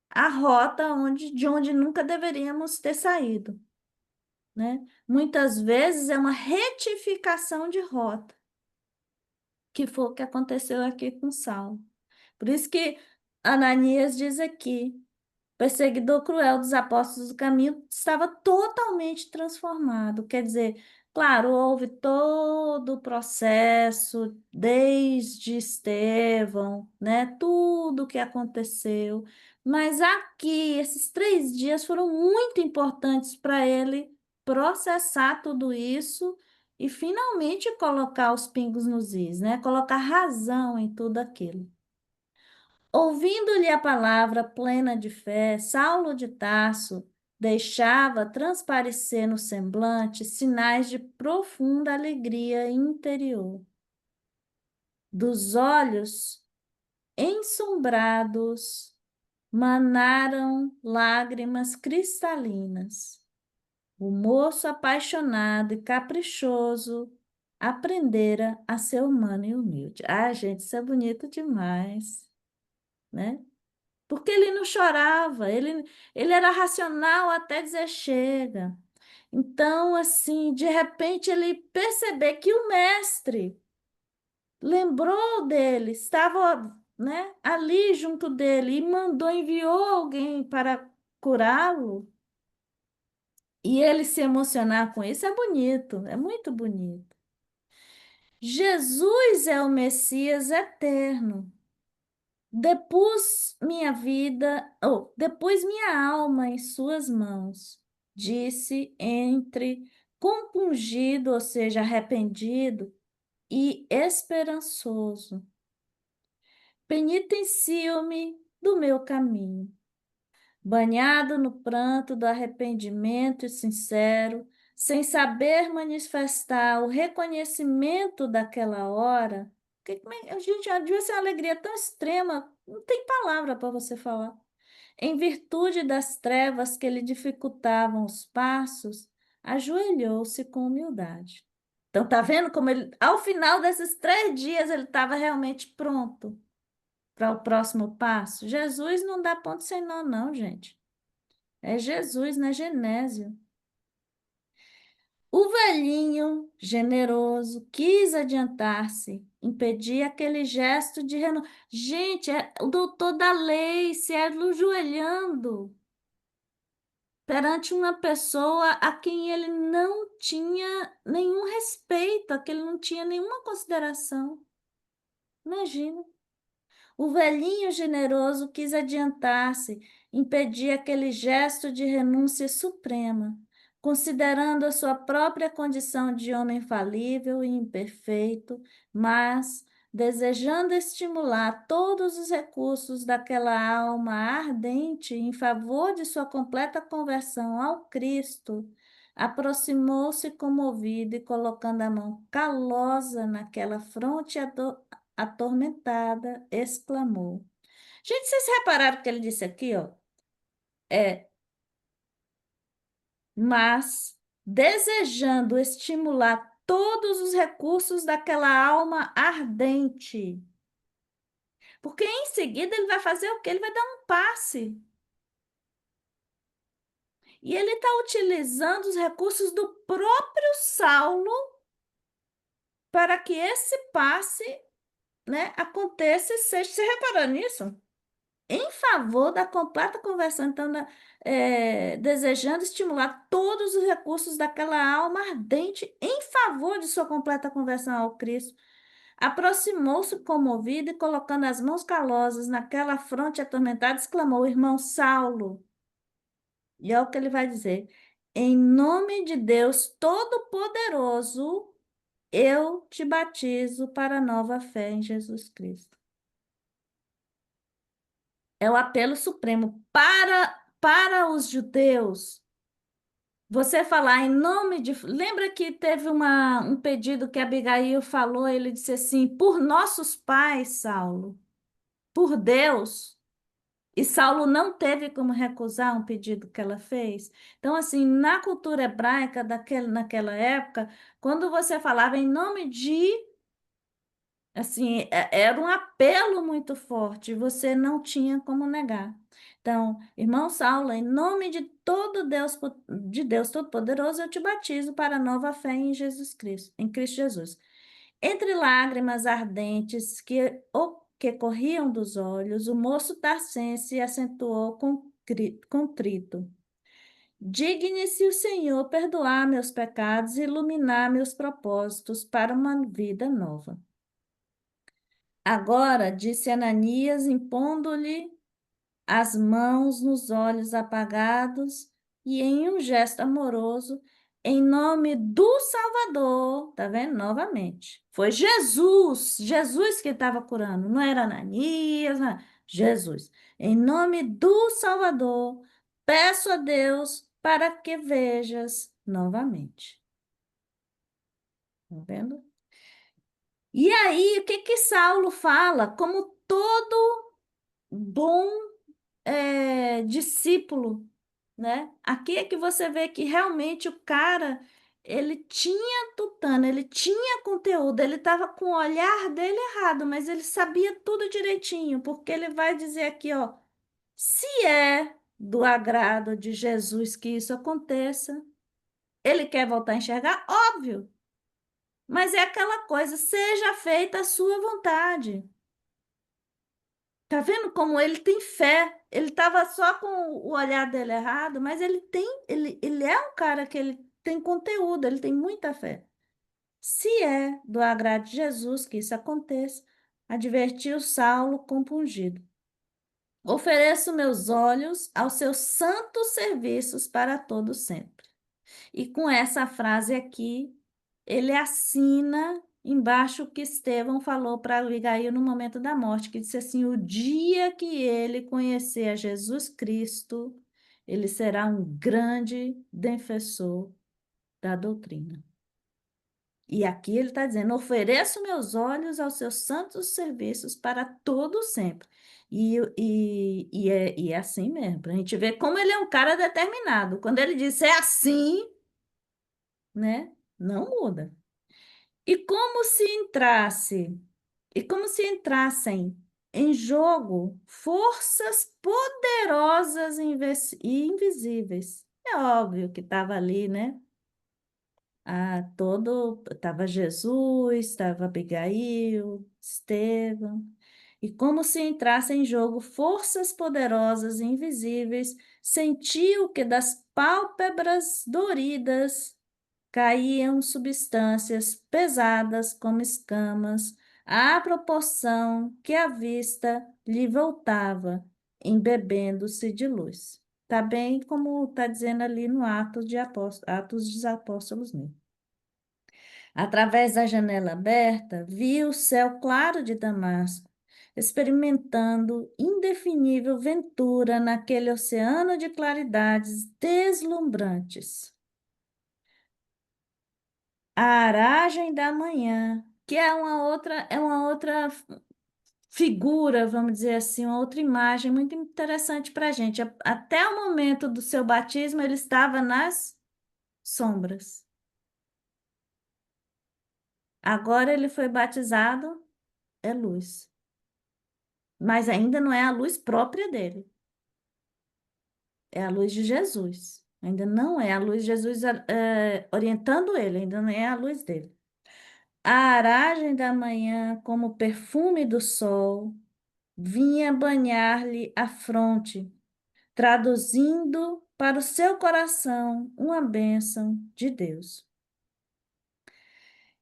à rota de onde nunca deveríamos ter saído, né? Muitas vezes é uma retificação de rota, que foi o que aconteceu aqui com Saulo. Por isso que Ananias diz aqui: perseguidor cruel dos apóstolos do caminho estava totalmente transformado. Quer dizer, claro, houve todo o processo desde Estevão, né? Tudo o que aconteceu. Mas aqui, esses 3 dias foram muito importantes para ele processar tudo isso e finalmente colocar os pingos nos is, né? Colocar razão em tudo aquilo. Ouvindo-lhe a palavra plena de fé, Saulo de Tarso deixava transparecer no semblante sinais de profunda alegria interior. Dos olhos ensombrados manaram lágrimas cristalinas. O moço apaixonado e caprichoso aprendera a ser humano e humilde. Ah, gente, isso é bonito demais, né? Porque ele não chorava, ele era racional até dizer chega. Então, assim, de repente ele percebeu que o mestre lembrou dele, estava, né, ali junto dele e enviou alguém para curá-lo. E ele se emocionar com isso é bonito, é muito bonito. Jesus é o Messias eterno. Depus minha vida, ou depus minha alma em suas mãos, disse entre compungido, ou seja, arrependido, e esperançoso. Penitencio-me do meu caminho. Banhado no pranto do arrependimento sincero, sem saber manifestar o reconhecimento daquela hora, gente, devia ser uma alegria tão extrema, não tem palavra para você falar. Em virtude das trevas que lhe dificultavam os passos, ajoelhou-se com humildade. Então, tá vendo como ele, ao final desses 3 dias, ele estava realmente pronto para o próximo passo? Jesus não dá ponto sem nó, não, gente. É Jesus, né? Genésio. O velhinho, generoso, quis adiantar-se, impedir aquele gesto de renovo. Gente, é o doutor da lei se ajoelhando perante uma pessoa a quem ele não tinha nenhum respeito, a quem ele não tinha nenhuma consideração. Imagina. O velhinho generoso quis adiantar-se, impedir aquele gesto de renúncia suprema, considerando a sua própria condição de homem falível e imperfeito, mas desejando estimular todos os recursos daquela alma ardente em favor de sua completa conversão ao Cristo, aproximou-se comovido e colocando a mão calosa naquela fronte atormentada, exclamou. Gente, vocês repararam que ele disse aqui, ó? É, mas desejando estimular todos os recursos daquela alma ardente. Porque em seguida ele vai fazer o quê? Ele vai dar um passe. E ele está utilizando os recursos do próprio Saulo para que esse passe, né, aconteça e seja. Você reparou nisso? Em favor da completa conversão, então, desejando estimular todos os recursos daquela alma ardente em favor de sua completa conversão ao Cristo, aproximou-se comovido e, colocando as mãos calosas naquela fronte atormentada, exclamou: Irmão Saulo. E é o que ele vai dizer: em nome de Deus Todo-Poderoso, eu te batizo para a nova fé em Jesus Cristo. É o apelo supremo para os judeus. Você falar em nome de. Lembra que teve um pedido que Abigail falou? Ele disse assim: por nossos pais, Saulo, por Deus. E Saulo não teve como recusar um pedido que ela fez. Então, assim, na cultura hebraica naquela época, quando você falava em nome de, assim, era um apelo muito forte, você não tinha como negar. Então, irmão Saulo, em nome de todo Deus, de Deus Todo-Poderoso, eu te batizo para a nova fé em Jesus Cristo, em Cristo Jesus. Entre lágrimas ardentes que corriam dos olhos, o moço tarcense acentuou contrito. Digne-se o Senhor perdoar meus pecados e iluminar meus propósitos para uma vida nova. Agora, disse Ananias, impondo-lhe as mãos nos olhos apagados e em um gesto amoroso, em nome do Salvador, tá vendo? Novamente. Foi Jesus que estava curando, não era Ananias, Jesus. Em nome do Salvador, peço a Deus para que vejas novamente. Tá vendo? E aí, o que que Saulo fala? Como todo bom discípulo, né? Aqui é que você vê que realmente o cara, ele tinha tutano, ele tinha conteúdo, ele estava com o olhar dele errado, mas ele sabia tudo direitinho, porque ele vai dizer aqui, ó, se é do agrado de Jesus que isso aconteça, ele quer voltar a enxergar? Óbvio, mas é aquela coisa, seja feita a sua vontade. Tá vendo como ele tem fé? Ele estava só com o olhar dele errado, mas ele é um cara que ele tem conteúdo, ele tem muita fé. Se é do agrado de Jesus que isso aconteça, advertiu Saulo compungido. Ofereço meus olhos aos seus santos serviços para todo sempre. E com essa frase aqui, ele assina embaixo o que Estevão falou para Abigail no momento da morte, que disse assim: o dia que ele conhecer a Jesus Cristo, ele será um grande defensor da doutrina. E aqui ele está dizendo: ofereço meus olhos aos seus santos serviços para todo sempre. E é assim mesmo, para a gente ver como ele é um cara determinado. Quando ele diz é assim, né? Não muda. E como se entrasse, e como se entrassem em jogo forças poderosas e invisíveis. É óbvio que estava ali, né? Estava Jesus, estava Abigail, Estevão. E como se entrassem em jogo forças poderosas e invisíveis, sentiu que das pálpebras doridas caíam substâncias pesadas como escamas, à proporção que a vista lhe voltava, embebendo-se de luz. Tá bem como está dizendo ali no Atos dos Apóstolos mesmo. Através da janela aberta, viu o céu claro de Damasco, experimentando indefinível ventura naquele oceano de claridades deslumbrantes. A aragem da manhã, que é uma outra figura, vamos dizer assim, uma outra imagem muito interessante para a gente. Até o momento do seu batismo, ele estava nas sombras. Agora ele foi batizado, é luz. Mas ainda não é a luz própria dele. É a luz de Jesus. Ainda não é a luz de Jesus orientando ele, ainda não é a luz dele. A aragem da manhã, como perfume do sol, vinha banhar-lhe a fronte, traduzindo para o seu coração uma bênção de Deus.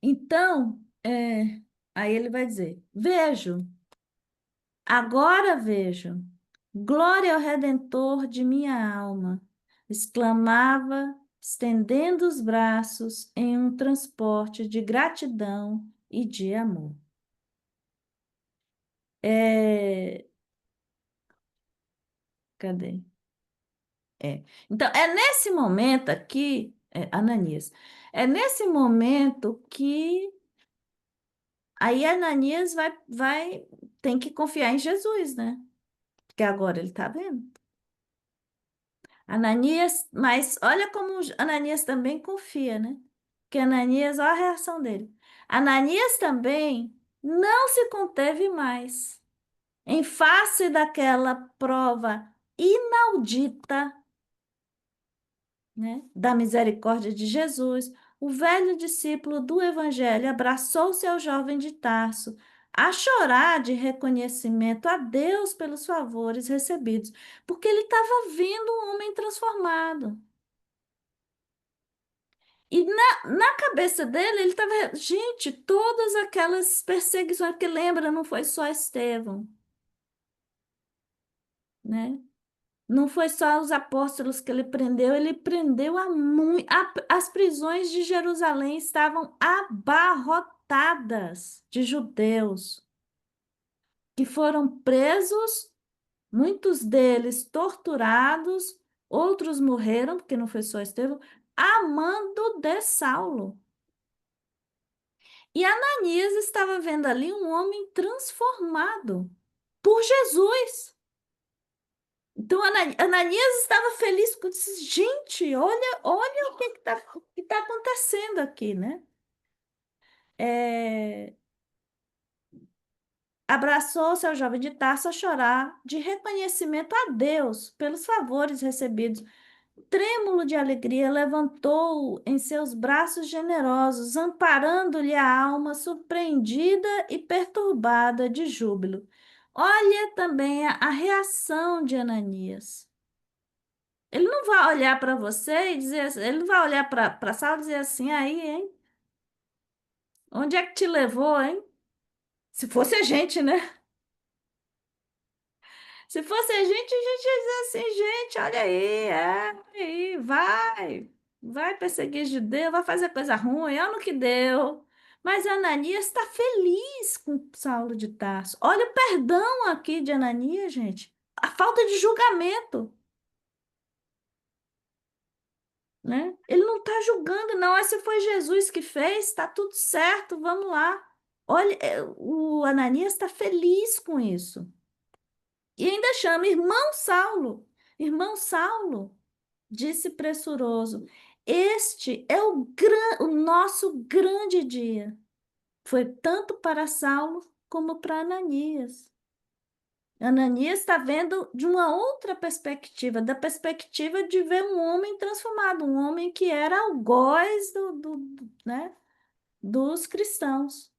Então, aí ele vai dizer: vejo, agora vejo, glória ao Redentor de minha alma, exclamava, estendendo os braços em um transporte de gratidão e de amor. Cadê? Então, é nesse momento aqui, Ananias, é nesse momento que aí Ananias tem que confiar em Jesus, né? Porque agora ele está vendo. Ananias, mas olha como Ananias também confia, né? Porque Ananias, olha a reação dele. Ananias também não se conteve mais. Em face daquela prova inaudita, né, da misericórdia de Jesus, o velho discípulo do Evangelho abraçou-se ao jovem de Tarso, a chorar de reconhecimento a Deus pelos favores recebidos, porque ele estava vendo um homem transformado. E na cabeça dele, ele estava, gente, todas aquelas perseguições, porque lembra, não foi só Estevão, né? Não foi só os apóstolos que ele prendeu a muito. As prisões de Jerusalém estavam abarrotadas de judeus que foram presos, muitos deles torturados, outros morreram, porque não foi só Estevão, a mando de Saulo. E Ananias estava vendo ali um homem transformado por Jesus. Então, Ananias estava feliz com isso. Gente, olha o que está acontecendo aqui, né? É, abraçou-se ao jovem de Tarso a chorar de reconhecimento a Deus pelos favores recebidos. Trêmulo de alegria, levantou-o em seus braços generosos, amparando-lhe a alma surpreendida e perturbada de júbilo. Olha também a reação de Ananias. Ele não vai olhar para você e dizer assim, ele não vai olhar para Saulo e dizer assim, aí, hein? Onde é que te levou, hein? Se fosse a gente, né? Se fosse a gente ia dizer assim, gente, olha aí, vai perseguir judeu, vai fazer coisa ruim, olha no que deu. Mas Ananias está feliz com Saulo de Tarso. Olha o perdão aqui de Ananias, gente. A falta de julgamento. Né? Ele não está julgando, não. Esse foi Jesus que fez, está tudo certo, vamos lá. Olha, o Ananias está feliz com isso. E ainda chama irmão Saulo. Irmão Saulo, disse pressuroso, este é o nosso grande dia. Foi tanto para Saulo como para Ananias. Ananias está vendo de uma outra perspectiva, da perspectiva de ver um homem transformado, um homem que era algoz né, dos cristãos.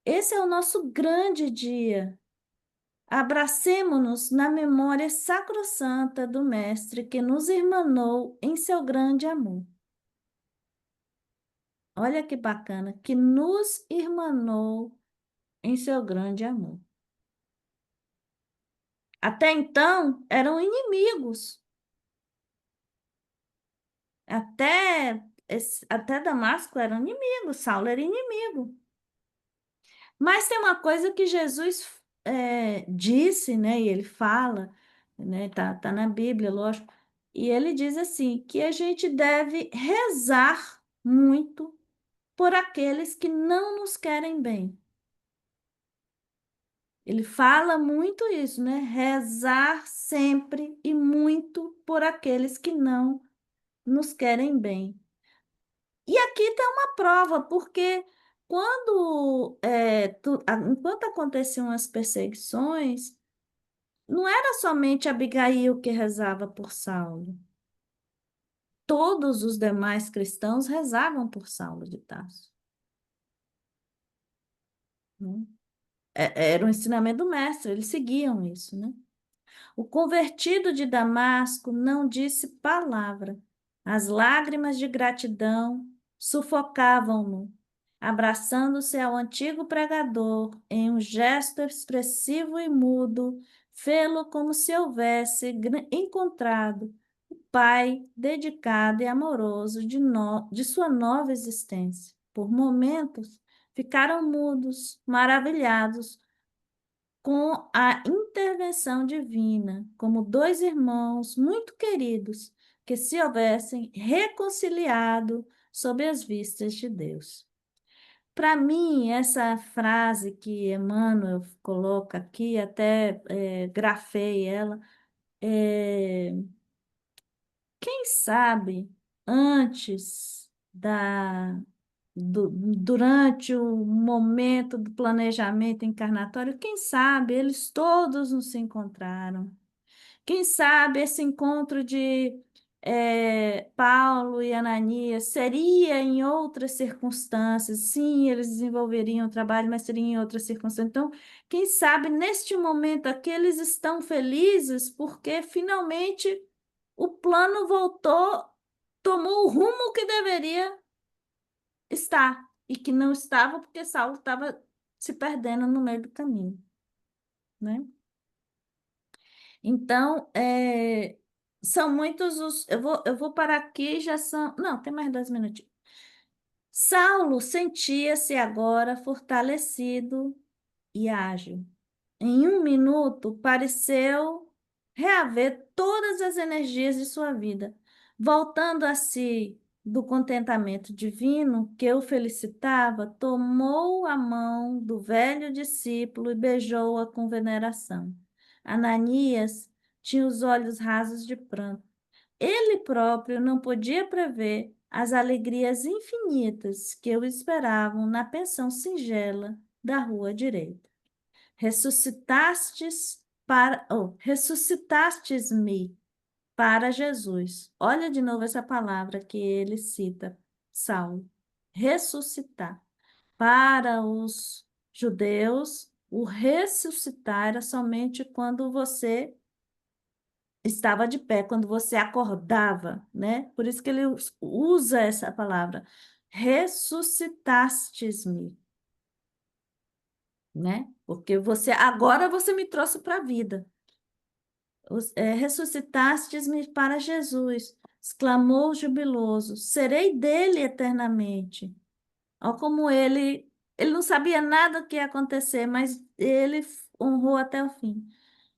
Esse é o nosso grande dia. Abracemo-nos na memória sacrossanta do Mestre que nos irmanou em seu grande amor. Olha que bacana, que nos irmanou em seu grande amor. Até então eram inimigos. Até Damasco era inimigo, Saulo era inimigo. Mas tem uma coisa que Jesus disse, né? E ele fala, né? Tá na Bíblia, lógico. E ele diz assim, que a gente deve rezar muito por aqueles que não nos querem bem. Ele fala muito isso, né? Rezar sempre e muito por aqueles que não nos querem bem. E aqui tem uma prova, porque enquanto aconteciam as perseguições, não era somente Abigail que rezava por Saulo. Todos os demais cristãos rezavam por Saulo de Tarso. Né? Era o ensinamento do mestre, eles seguiam isso, né? O convertido de Damasco não disse palavra. As lágrimas de gratidão sufocavam-no, abraçando-se ao antigo pregador em um gesto expressivo e mudo, fê-lo como se houvesse encontrado o Pai dedicado e amoroso de sua nova existência. Por momentos, ficaram mudos, maravilhados com a intervenção divina, como dois irmãos muito queridos que se houvessem reconciliado sob as vistas de Deus. Para mim, essa frase que Emmanuel coloca aqui, até grafei ela, é, quem sabe antes durante o momento do planejamento encarnatório, quem sabe eles todos não se encontraram. Quem sabe esse encontro de Paulo e Ananias seria em outras circunstâncias. Sim, eles desenvolveriam o trabalho, mas seria em outras circunstâncias. Então, quem sabe neste momento aqui eles estão felizes porque finalmente o plano voltou, tomou o rumo que deveria estar e que não estava porque Saulo estava se perdendo no meio do caminho, né? Então, são muitos os. Eu vou parar aqui, já são. Não, tem mais 2 minutinhos. Saulo sentia-se agora fortalecido e ágil. Em 1 minuto, pareceu reaver todas as energias de sua vida, voltando a si do contentamento divino que o felicitava, tomou a mão do velho discípulo e beijou-a com veneração. Ananias tinha os olhos rasos de pranto. Ele próprio não podia prever as alegrias infinitas que o esperavam na pensão singela da rua direita. Ressuscitastes-me para Jesus. Olha de novo essa palavra que ele cita, Saulo. Ressuscitar. Para os judeus, o ressuscitar era somente quando você estava de pé, quando você acordava, né? Por isso que ele usa essa palavra. Ressuscitastes-me, né? Porque agora você me trouxe para a vida. Ressuscitastes-me para Jesus, exclamou jubiloso, serei dele eternamente. Olha como ele não sabia nada o que ia acontecer, mas ele honrou até o fim.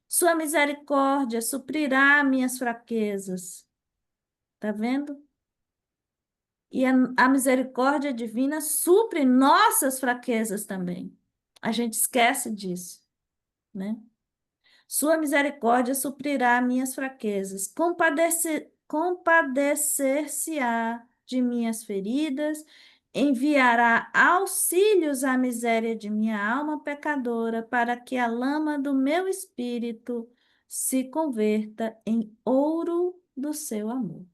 Sua misericórdia suprirá minhas fraquezas. Tá vendo? E a misericórdia divina supre nossas fraquezas também. A gente esquece disso, né? Sua misericórdia suprirá minhas fraquezas. Compadecer-se-á de minhas feridas, enviará auxílios à miséria de minha alma pecadora, para que a lama do meu espírito se converta em ouro do seu amor.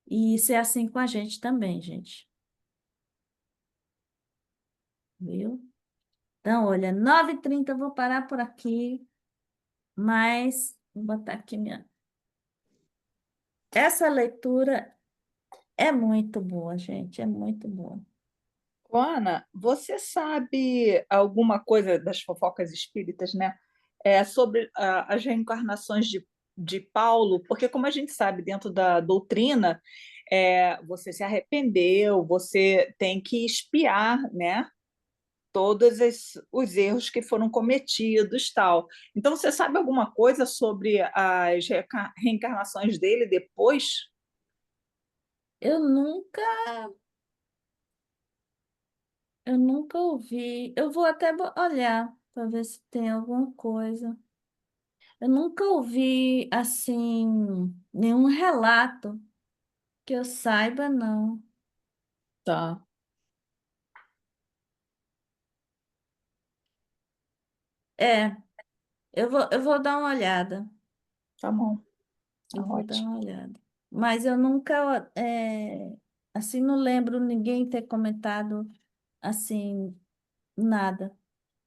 E isso é assim com a gente também, gente. Viu? Então, olha, 9h30 eu vou parar por aqui, mas vou botar aqui minha. Essa leitura é muito boa, gente, é muito boa. Ana, você sabe alguma coisa das fofocas espíritas, né? Sobre as reencarnações de Paulo? Porque, como a gente sabe, dentro da doutrina, você se arrependeu, você tem que expiar, né? Todos os erros que foram cometidos, tal. Então, você sabe alguma coisa sobre as reencarnações dele depois? Eu nunca, eu nunca ouvi. Eu vou até olhar para ver se tem alguma coisa. Eu nunca ouvi assim nenhum relato que eu saiba, não. Tá, É, eu vou dar uma olhada. tá bom, tá Eu vou dar ótimo. uma olhada. Mas eu nunca, assim, não lembro ninguém ter comentado assim nada.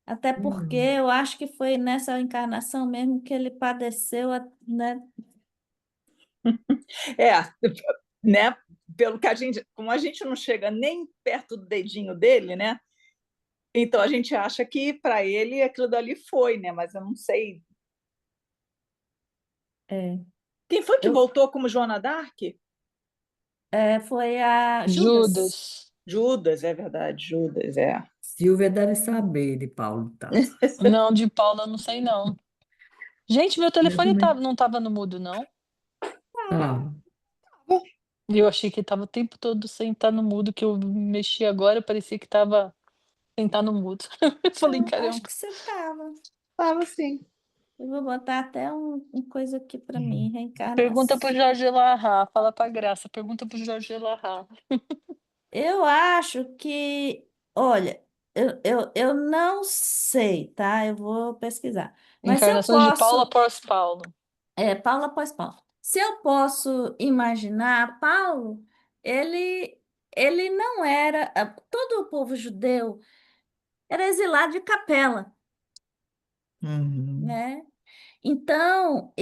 Até porque Hum. eu acho que foi nessa encarnação mesmo que ele padeceu, né? É, né? Pelo que como a gente não chega nem perto do dedinho dele, né? Então a gente acha que para ele aquilo dali foi, né? Mas eu não sei. É, Quem foi que eu, voltou como Joana d'Arc? foi a Judas. Judas. Judas, é verdade, Judas, é. Silvia deve saber de Paulo de Tarso. Não, de Paula eu não sei não. Gente, meu Eu telefone também. não estava no mudo, não. Tá. Eu achei que estava o tempo todo sem estar no mudo, que eu mexi agora, parecia que estava sem estar no mudo. Eu falei, Eu acho caramba. que você tava. Fala assim. Eu vou botar até uma coisa aqui para mim, Pergunta pro reencarnação. Jorge Larra, fala pra Graça, pergunta pro Jorge Larra. Eu acho que, olha, eu não sei, tá? Eu vou pesquisar. Mas se eu Encarnações de Paula posso, após Paulo. Paulo após Paulo. Se eu posso imaginar, Paulo, ele, ele não era, todo o povo judeu era exilado de Capela, Uhum. né? Então,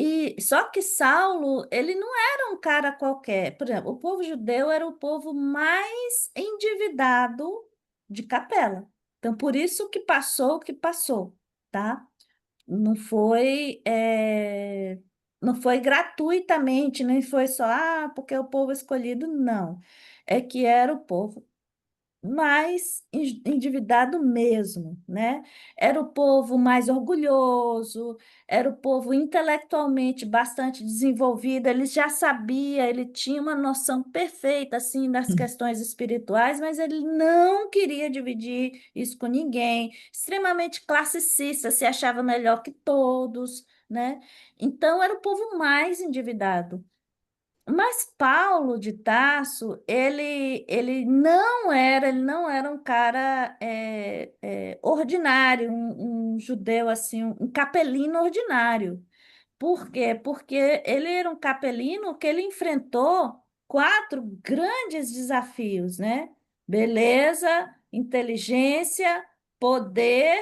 só que Saulo, ele não era um cara qualquer. Por exemplo, o povo judeu era o povo mais endividado de Capela. Então, por isso que passou o que passou, tá? Não foi, não foi gratuitamente, nem foi só, porque é o povo escolhido, não. É que era o povo mais endividado mesmo, né? Era o povo mais orgulhoso, era o povo intelectualmente bastante desenvolvido, ele já sabia, ele tinha uma noção perfeita assim das questões espirituais, mas ele não queria dividir isso com ninguém, extremamente classicista, se achava melhor que todos, né? Então era o povo mais endividado. Mas Paulo de Tarso, ele não era um cara ordinário, um judeu assim, um capelino ordinário. Por quê? Porque ele era um capelino que ele enfrentou quatro grandes desafios, né? Beleza, inteligência, poder,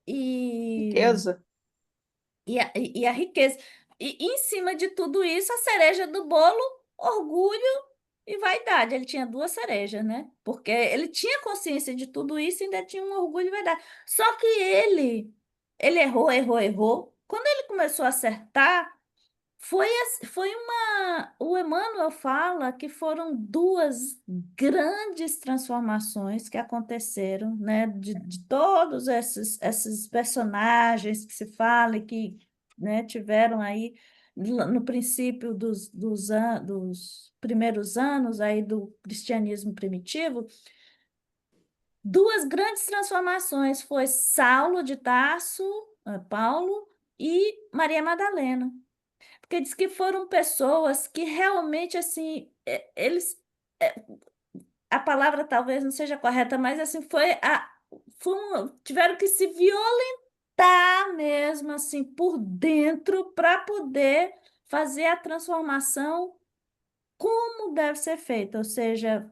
Riqueza. e a riqueza. E em cima de tudo isso, a cereja do bolo, orgulho e vaidade. Ele tinha duas cerejas, né? Porque ele tinha consciência de tudo isso e ainda tinha um orgulho e vaidade. Só que ele errou, errou, errou. Quando ele começou a acertar, foi uma. O Emmanuel fala que foram duas grandes transformações que aconteceram, né? De todos esses personagens que se fala e que, né, tiveram aí no princípio dos primeiros anos aí do cristianismo primitivo, duas grandes transformações foi Saulo de Tarso, Paulo e Maria Madalena. Porque diz que foram pessoas que realmente, assim, é, a palavra talvez não seja correta, mas assim, tiveram que se violentar mesmo, assim, por dentro, para poder fazer a transformação como deve ser feita. Ou seja,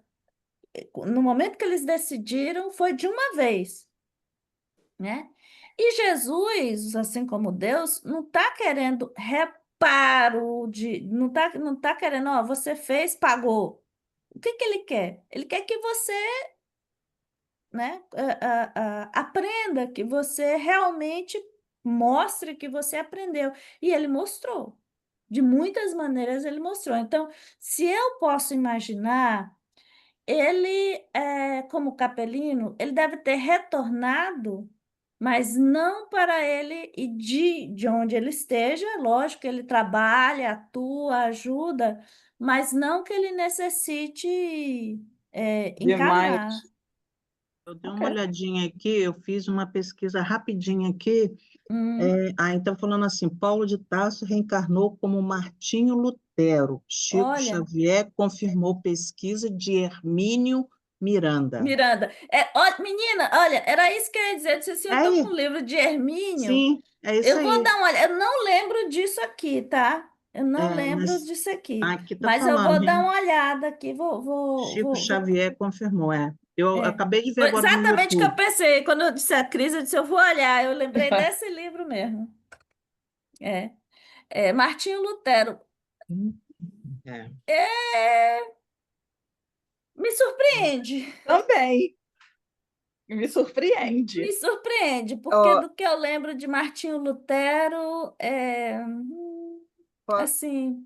no momento que eles decidiram, foi de uma vez, né? E Jesus, assim como Deus, não está querendo reparo não tá querendo, ó, você fez, pagou. O que que ele quer? Ele quer que você, né, aprenda, que você realmente mostre que você aprendeu. E ele mostrou. De muitas maneiras ele mostrou. Então, se eu posso imaginar ele, como capelino, ele deve ter retornado, mas não para ele e de onde ele esteja. Lógico que ele trabalha, atua, ajuda, mas não que ele necessite, Demais. encarnar. Eu dei Ok. uma olhadinha aqui, eu fiz uma pesquisa rapidinha aqui. Hum, Então, falando assim, Paulo de Tarso reencarnou como Martinho Lutero. Chico olha, Xavier confirmou pesquisa de Hermínio Miranda. Miranda, menina, olha, era isso que eu ia dizer. Eu disse assim, eu É, estou com o livro de Hermínio. sim, é isso Eu vou aí. dar uma olhada. Eu não lembro disso aqui, tá? Eu não lembro Mas disso aqui. aqui está Mas eu falando, vou dar uma olhada aqui. Chico Xavier confirmou, Eu é. acabei de ver Foi agora no exatamente o que eu YouTube. pensei. Quando eu disse a Cris, eu disse, eu vou olhar. Eu lembrei desse livro mesmo. É. Martinho Lutero. É. É, me surpreende. Também. Me surpreende. Me surpreende, porque Ó, do que eu lembro de Martinho Lutero, ó, assim,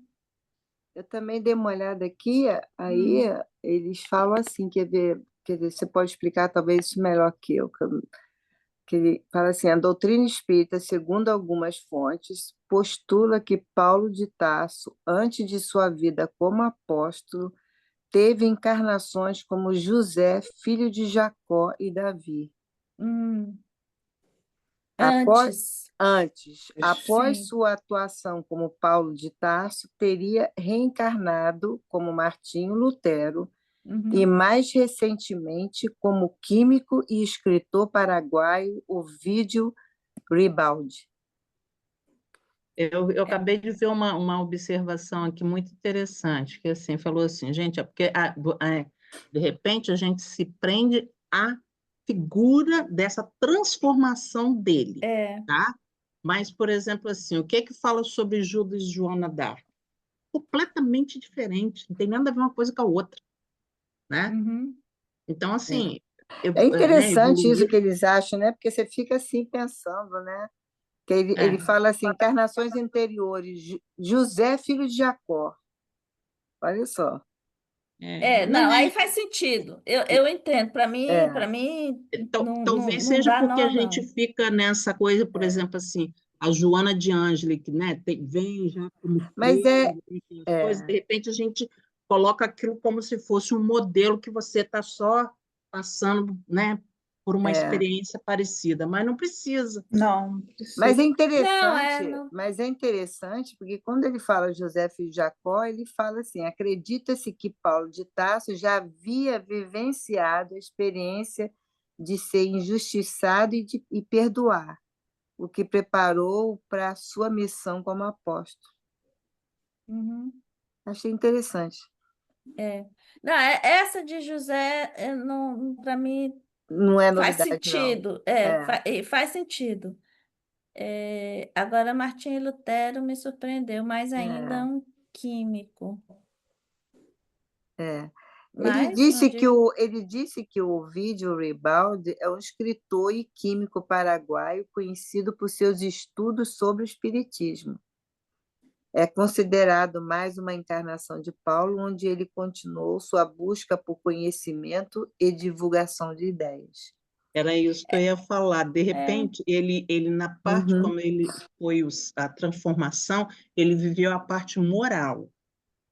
eu também dei uma olhada aqui, aí hum, eles falam assim, quer ver, quer dizer, você pode explicar talvez isso melhor que ele fala assim, a doutrina espírita, segundo algumas fontes, postula que Paulo de Tarso, antes de sua vida como apóstolo, teve encarnações como José, filho de Jacó e Davi. Hum, Após, antes, após sim. sua atuação como Paulo de Tarso, teria reencarnado como Martinho Lutero e, Uhum. mais recentemente, como químico e escritor paraguaio Ovidio Ribaldi. Eu acabei de ver uma observação aqui muito interessante, que assim, falou assim, gente, é porque de repente a gente se prende à figura dessa transformação dele, É. tá? Mas, por exemplo, assim, o que é que fala sobre Judas e Joana d'Arc? Completamente diferente, não tem nada a ver uma coisa com a outra, né? Uhum. Então, É. assim, É né, interessante isso que evoluir, eles acham, né? Porque você fica assim pensando, né? Que ele é, fala assim, encarnações anteriores, José, filho de Jacó. Olha só. não, Não, aí faz sentido. Eu entendo. Para É, mim Talvez não seja dá porque a nó, gente não. fica nessa coisa, por é. exemplo, assim, a Joana de Ângeli, né, vem já como Mas freira, tem aquelas coisas, de é, repente a gente coloca aquilo como se fosse um modelo que você está só passando, né, por uma é. experiência parecida, mas não precisa. Não, Mas precisa. Não. é interessante, porque quando ele fala José, filho de Jacó, ele fala assim: acredita-se que Paulo de Tarso já havia vivenciado a experiência de ser injustiçado e perdoar, o que preparou para a sua missão como apóstolo. Uhum. Achei interessante. É. Não, essa de José, não, para mim Não é faz novidade, não. sentido. É, Faz sentido. Agora, Martinho Lutero me surpreendeu, mais ainda é, um químico. é. Mas não digo. Ele disse que o Ovidio Ribaldi é um escritor e químico paraguaio conhecido por seus estudos sobre o espiritismo. É considerado mais uma encarnação de Paulo, onde ele continuou sua busca por conhecimento e divulgação de ideias. Era isso que eu ia falar. De É, repente, ele na parte, Uhum. como ele foi a transformação, ele viveu a parte moral,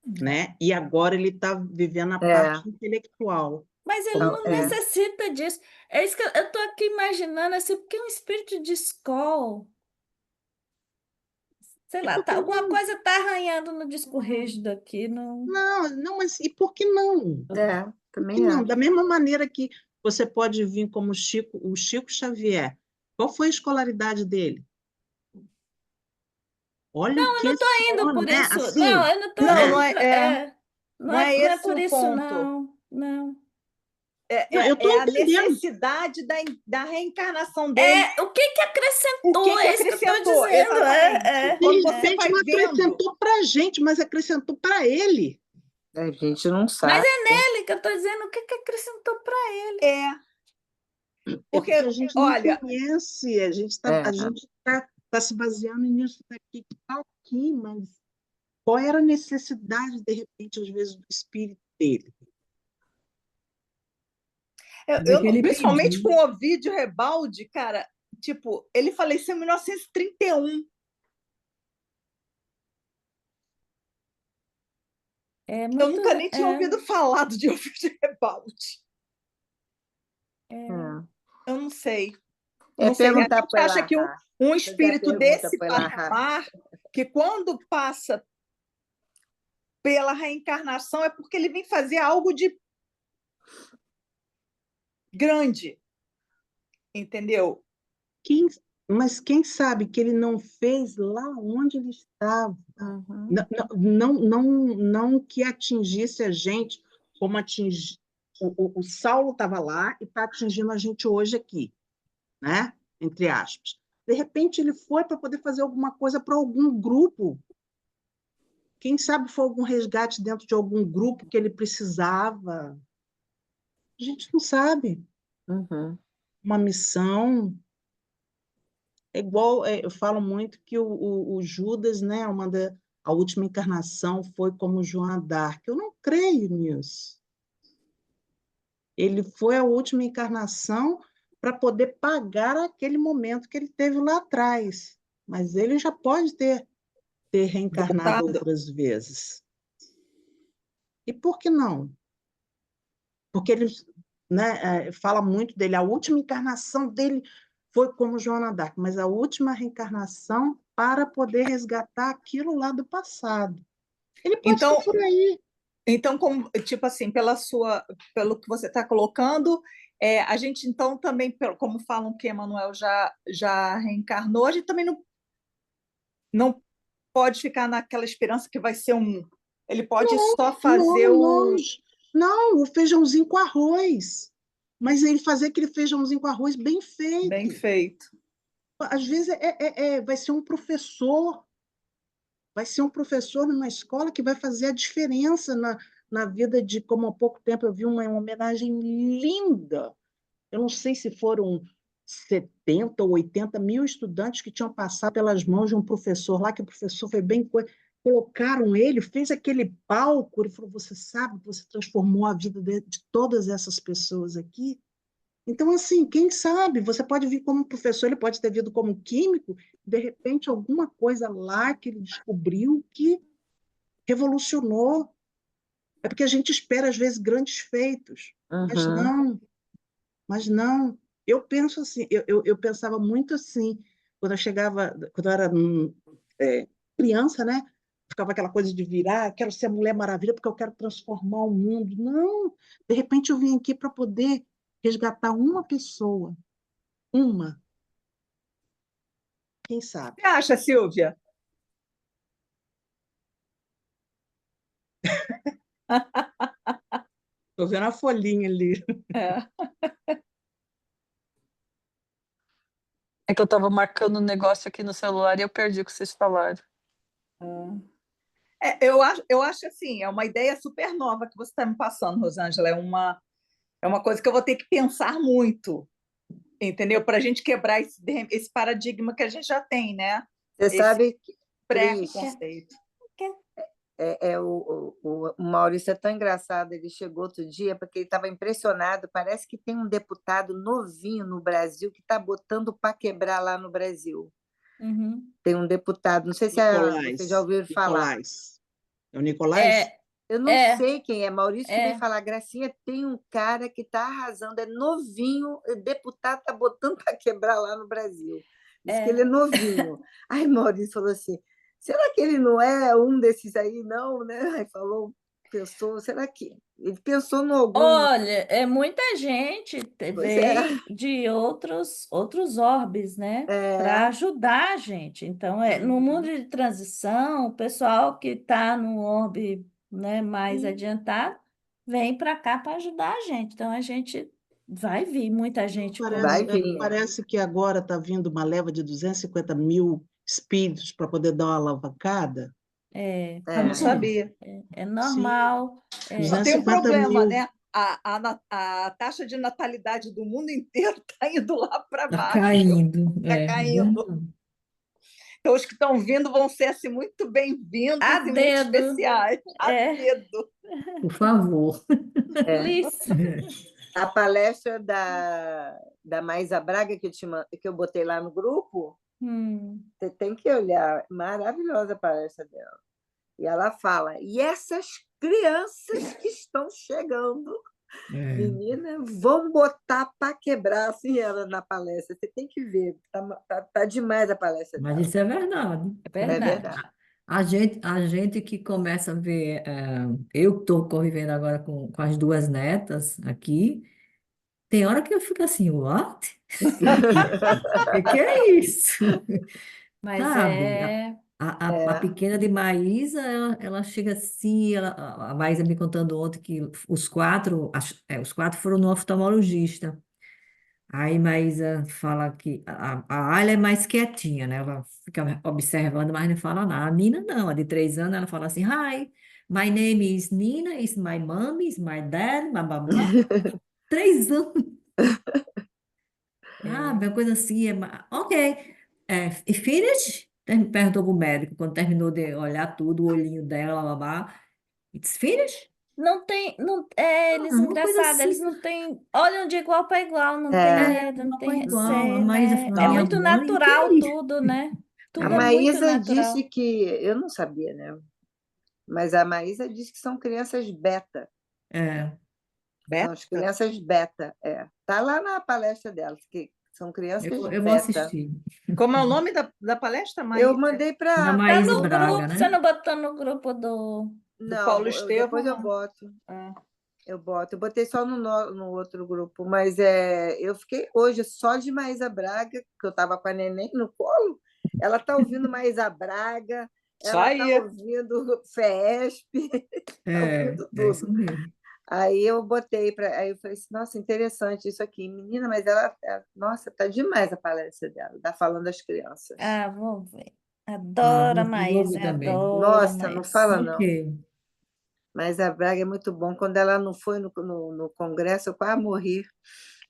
né? E agora ele está vivendo a É, parte intelectual. mas ele Como, não é, necessita disso. É isso que eu estou aqui imaginando, assim, porque um espírito de escola, sei é lá, porque alguma não, coisa está arranhando no disco rígido aqui. Não... não, mas e por que não? Por que também não? Da acho. mesma maneira que você pode vir como o Chico Xavier. Qual foi a escolaridade dele? Olha o que Indo só, por né? isso. Não, Assim, eu não estou Não, né? não indo é, para. não é Não é esse por o isso, ponto. não. Não. Não, eu estou É a entendendo. necessidade da reencarnação dele. O que que O que acrescentou? que É isso que eu estou acrescentou? dizendo. Exatamente. De Quando você repente vai não vendo, acrescentou para a gente, mas acrescentou para ele. A gente não Mas sabe. é nele que eu estou dizendo o que que acrescentou para ele. É porque a porque, gente não olha, conhece, a gente está É, tá se baseando nisso daqui que está aqui, mas qual era a necessidade, de repente, às vezes, do espírito dele? Sabe que ele principalmente com pediu, o Ovidio Rebaldi, cara, tipo, ele faleceu em 1931. É Eu muito. nunca nem tinha ouvido falar de Ovidio Rebaldi. É. é. Eu não sei. É Não sei. A perguntar gente para acha que Elahá. um Fazer a espírito pergunta desse para Elahá. patamar, que quando passa pela reencarnação é porque ele vem fazer algo de grande, entendeu? Quem, mas quem sabe que ele não fez lá onde ele estava? Uhum. Não que atingisse a gente como atingi, o Saulo estava lá e está atingindo a gente hoje aqui, né? Entre aspas. De repente ele foi para poder fazer alguma coisa para algum grupo. Quem sabe foi algum resgate dentro de algum grupo que ele precisava. A gente não sabe. Uhum. Uma missão. É igual, eu falo muito que o Judas, né, a última encarnação foi como Joana d'Arc. Eu não creio nisso. Ele foi a última encarnação para poder pagar aquele momento que ele teve lá atrás. Mas ele já pode ter reencarnado Voltado. outras vezes. E por que não? Porque ele, né, fala muito dele. A última encarnação dele foi como Joana d'Arc, mas a última reencarnação para poder resgatar aquilo lá do passado. Ele pode Então, estar por aí. Então, tipo assim, pelo que você está colocando, a gente então também, como falam que Emmanuel já reencarnou, a gente também não pode ficar naquela esperança que vai ser um. Ele pode só fazer Não, não, o feijãozinho com arroz. Mas ele fazer aquele feijãozinho com arroz bem feito. bem feito. Às vezes vai ser um professor, numa escola que vai fazer a diferença na vida de, como há pouco tempo eu vi uma homenagem linda. Eu não sei se foram 70 ou 80 mil estudantes que tinham passado pelas mãos de um professor lá, que o professor foi bem. Colocaram ele, fez aquele palco, ele falou: Você sabe que você transformou a vida de todas essas pessoas aqui? Então, assim, quem sabe? Você pode vir como professor, ele pode ter vindo como químico, de repente, alguma coisa lá que ele descobriu que revolucionou. É porque a gente espera, às vezes, grandes feitos, mas não. Eu penso assim, eu pensava muito assim, quando eu era criança, né? Ficava aquela coisa de virar, quero ser a Mulher Maravilha porque eu quero transformar o mundo. Não, de repente eu vim aqui para poder resgatar uma pessoa, uma, quem O sabe? que você acha, Silvia? Estou vendo a folhinha ali. É. É que eu estava marcando um negócio aqui no celular e eu perdi o que vocês falaram. Eu acho assim, é uma ideia super nova que você está me passando, Rosângela. É uma coisa que eu vou ter que pensar muito, entendeu? Para a gente quebrar esse paradigma que a gente já tem, né? Você Esse sabe, Cris, pré-conceito. o Maurício é tão engraçado, ele chegou outro dia porque ele estava impressionado, parece que tem um deputado novinho no Brasil que está botando para quebrar lá no Brasil. Uhum. Tem um deputado, não sei se vocês já ouviram falar. Nicolás. É o Nicolás? Eu não sei quem é, Maurício que É. veio falar, Gracinha, tem um cara que está arrasando, é novinho, o deputado está botando para quebrar lá no Brasil. Diz que ele é novinho. Aí Maurício falou assim, será que ele não é um desses aí, não? Né? Aí pensou, será que... Ele pensou no algum... Olha, muita gente Pois é. vem de outros orbes, né? Para ajudar a gente. Então, no mundo de transição, o pessoal que está no orbe, né, mais adiantado vem para cá para ajudar a gente. Então, a gente vai vir muita gente Vai vir. Parece que agora está vindo uma leva de 250 mil espíritos para poder dar uma alavancada. Eu não sabia. É normal. Só tem um 250 problema, mil. né? A taxa de natalidade do mundo inteiro está indo lá para Tá baixo. caindo. Está caindo. Então, os que estão vindo vão ser assim, muito bem-vindos A e muito dedo. especiais. A dedo. Por favor. Listo. A palestra da Maísa Braga, que eu botei lá no grupo, você tem que olhar. Maravilhosa a palestra dela. E ela fala, e essas crianças que estão chegando, menina, vão botar para quebrar, assim, ela na palestra. Você tem que ver, tá demais a palestra dela. Mas isso é verdade. É verdade. A gente que começa a ver, eu que estou convivendo agora com as duas netas aqui, tem hora que eu fico assim, what? O que é isso? Mas Sabe? A pequena de Maísa, ela chega assim, a Maísa me contando ontem que os quatro foram no oftalmologista. Aí Maísa fala que a Ayla é mais quietinha, né? Ela fica observando, mas não fala nada. A Nina não, a de 3 anos, ela fala assim, Hi, my name is Nina, is my mom, is my dad, blá, blá, blá. 3 anos, sabe? Uma coisa assim, ok. E finish? Perguntou pro médico, quando terminou de olhar tudo, o olhinho dela, blá, blá, blá. It's finished? Não tem, não, eles, Uma coisa engraçado, eles assim, não têm, olham de igual para igual, não tem É, medo, não uma tem coisa igual. A receio, Maísa né? falou, É minha muito mãe, o que natural é isso? tudo, né? a Tudo é muito Maísa natural. disse que, eu não sabia, né? Mas a Maísa disse que são crianças beta. É, São as Beta? crianças beta, é. Tá lá na palestra delas, que são crianças eu vou beta. assistir. Como é o nome da palestra, Eu Maí? mandei Da para. Tá Maísa no Braga, grupo, você né? não botou no grupo do... Do Não, Paulo Estevam, depois eu não. boto. Ah. Eu boto. Eu botei só no outro grupo, mas eu fiquei hoje só de Maísa Braga, que eu estava com a neném no colo. Ela está ouvindo Maísa Braga, Só ela está aí. ouvindo FESP, está ouvindo É isso tudo. mesmo. Aí eu botei para. Aí eu falei assim, nossa, interessante isso aqui, menina, mas nossa, tá demais a palestra dela, tá falando das crianças. Ah, vou ver. Ah, Adoro a vou ver Maísa, também. adoro a Nossa, não Maísa. fala não. Ok. Mas a Braga é muito bom. Quando ela não foi no congresso, eu quase morri,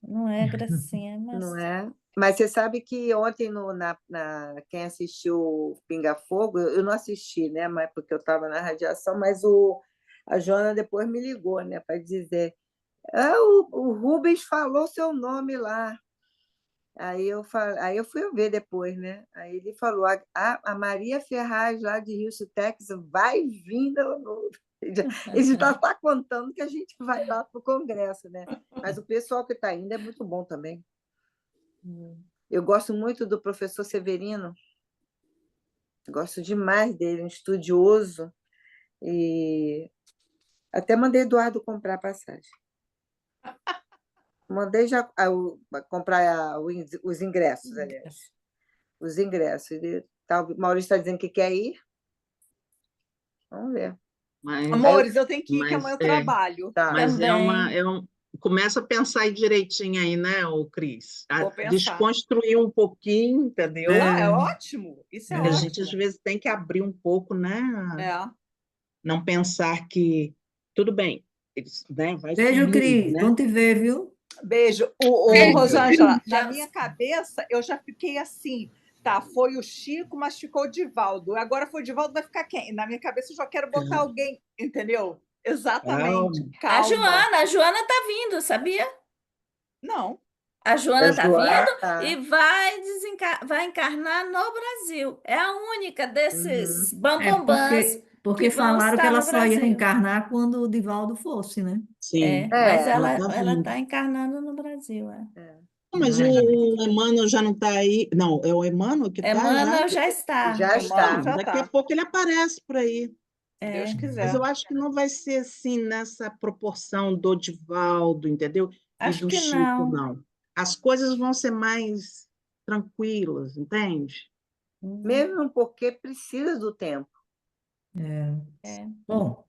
Não é, Gracinha, não mas... é? Mas você sabe que ontem, quem assistiu o Pinga Fogo, eu não assisti, né? Mas porque eu estava na radiação, mas a Joana depois me ligou, né? Para dizer, o Rubens falou seu nome lá. Aí eu fui ver depois, né? Aí ele falou, a Maria Ferraz, lá de Houston, Texas, vai vir ele já está contando que a gente vai lá para o Congresso, né? Mas o pessoal que está indo é muito bom também. Eu gosto muito do professor Severino, gosto demais dele, um estudioso, e até mandei Eduardo comprar a passagem. Mandei já comprar os ingressos, aliás. Os ingressos. O Maurício está dizendo que quer ir. Vamos ver. Mas, Amores, eu tenho que ir, que mas amanhã eu é, trabalho. Tá. mas Também. começa a pensar aí direitinho aí, né, ô Cris? Vou pensar. Desconstruir um pouquinho, entendeu? Não, é ótimo. Isso é Porque a gente às ótimo. vezes tem que abrir um pouco, né? É. Não pensar que tudo bem, eles, né, vai Beijo, subindo, Cris. né? Bom te ver, viu? Beijo. O Beijo. Rosângela, na Já- minha cabeça, eu já fiquei assim. Tá, foi o Chico, mas ficou o Divaldo. Agora foi o Divaldo, vai ficar quem? Na minha cabeça, eu já quero botar alguém, entendeu? Exatamente. Calma. A Joana tá vindo, sabia? Não. A Joana tá vindo Tá. e vai encarnar no Brasil. É a única desses bambambãs Porque que vão falaram que estar ela no só ia Brasil. reencarnar quando o Divaldo fosse, né? Sim, Mas É. ela tá ela vindo. tá encarnando no Brasil. Mas o Emmanuel já não está aí. Não, é o Emmanuel que está já? Emmanuel já está. Já está. Já Daqui tá. a pouco ele aparece por aí. Se Deus É. Mas quiser. eu acho que não vai ser assim nessa proporção do Divaldo, entendeu? E Acho do que Chico, não. não. As coisas vão ser mais tranquilas, entende? Mesmo porque precisa do tempo. É. Bom,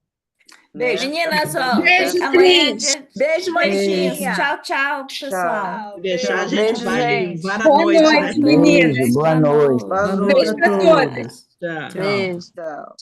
Né? Meninas, ó, Beijo, amanhã é Cris. dia... Beijo, Beijinhos. Moitinha. Tchau, tchau, pessoal. Tchau. Se deixar, a Beijo. gente Beijo, vai gente. várias Boa noites, Tchau, né? noite, meninas. todos. Boa Boa noite. noite. Boa boa noite. noite a Beijo pra todas. todas. Tchau. Tchau. Beijo. Tchau.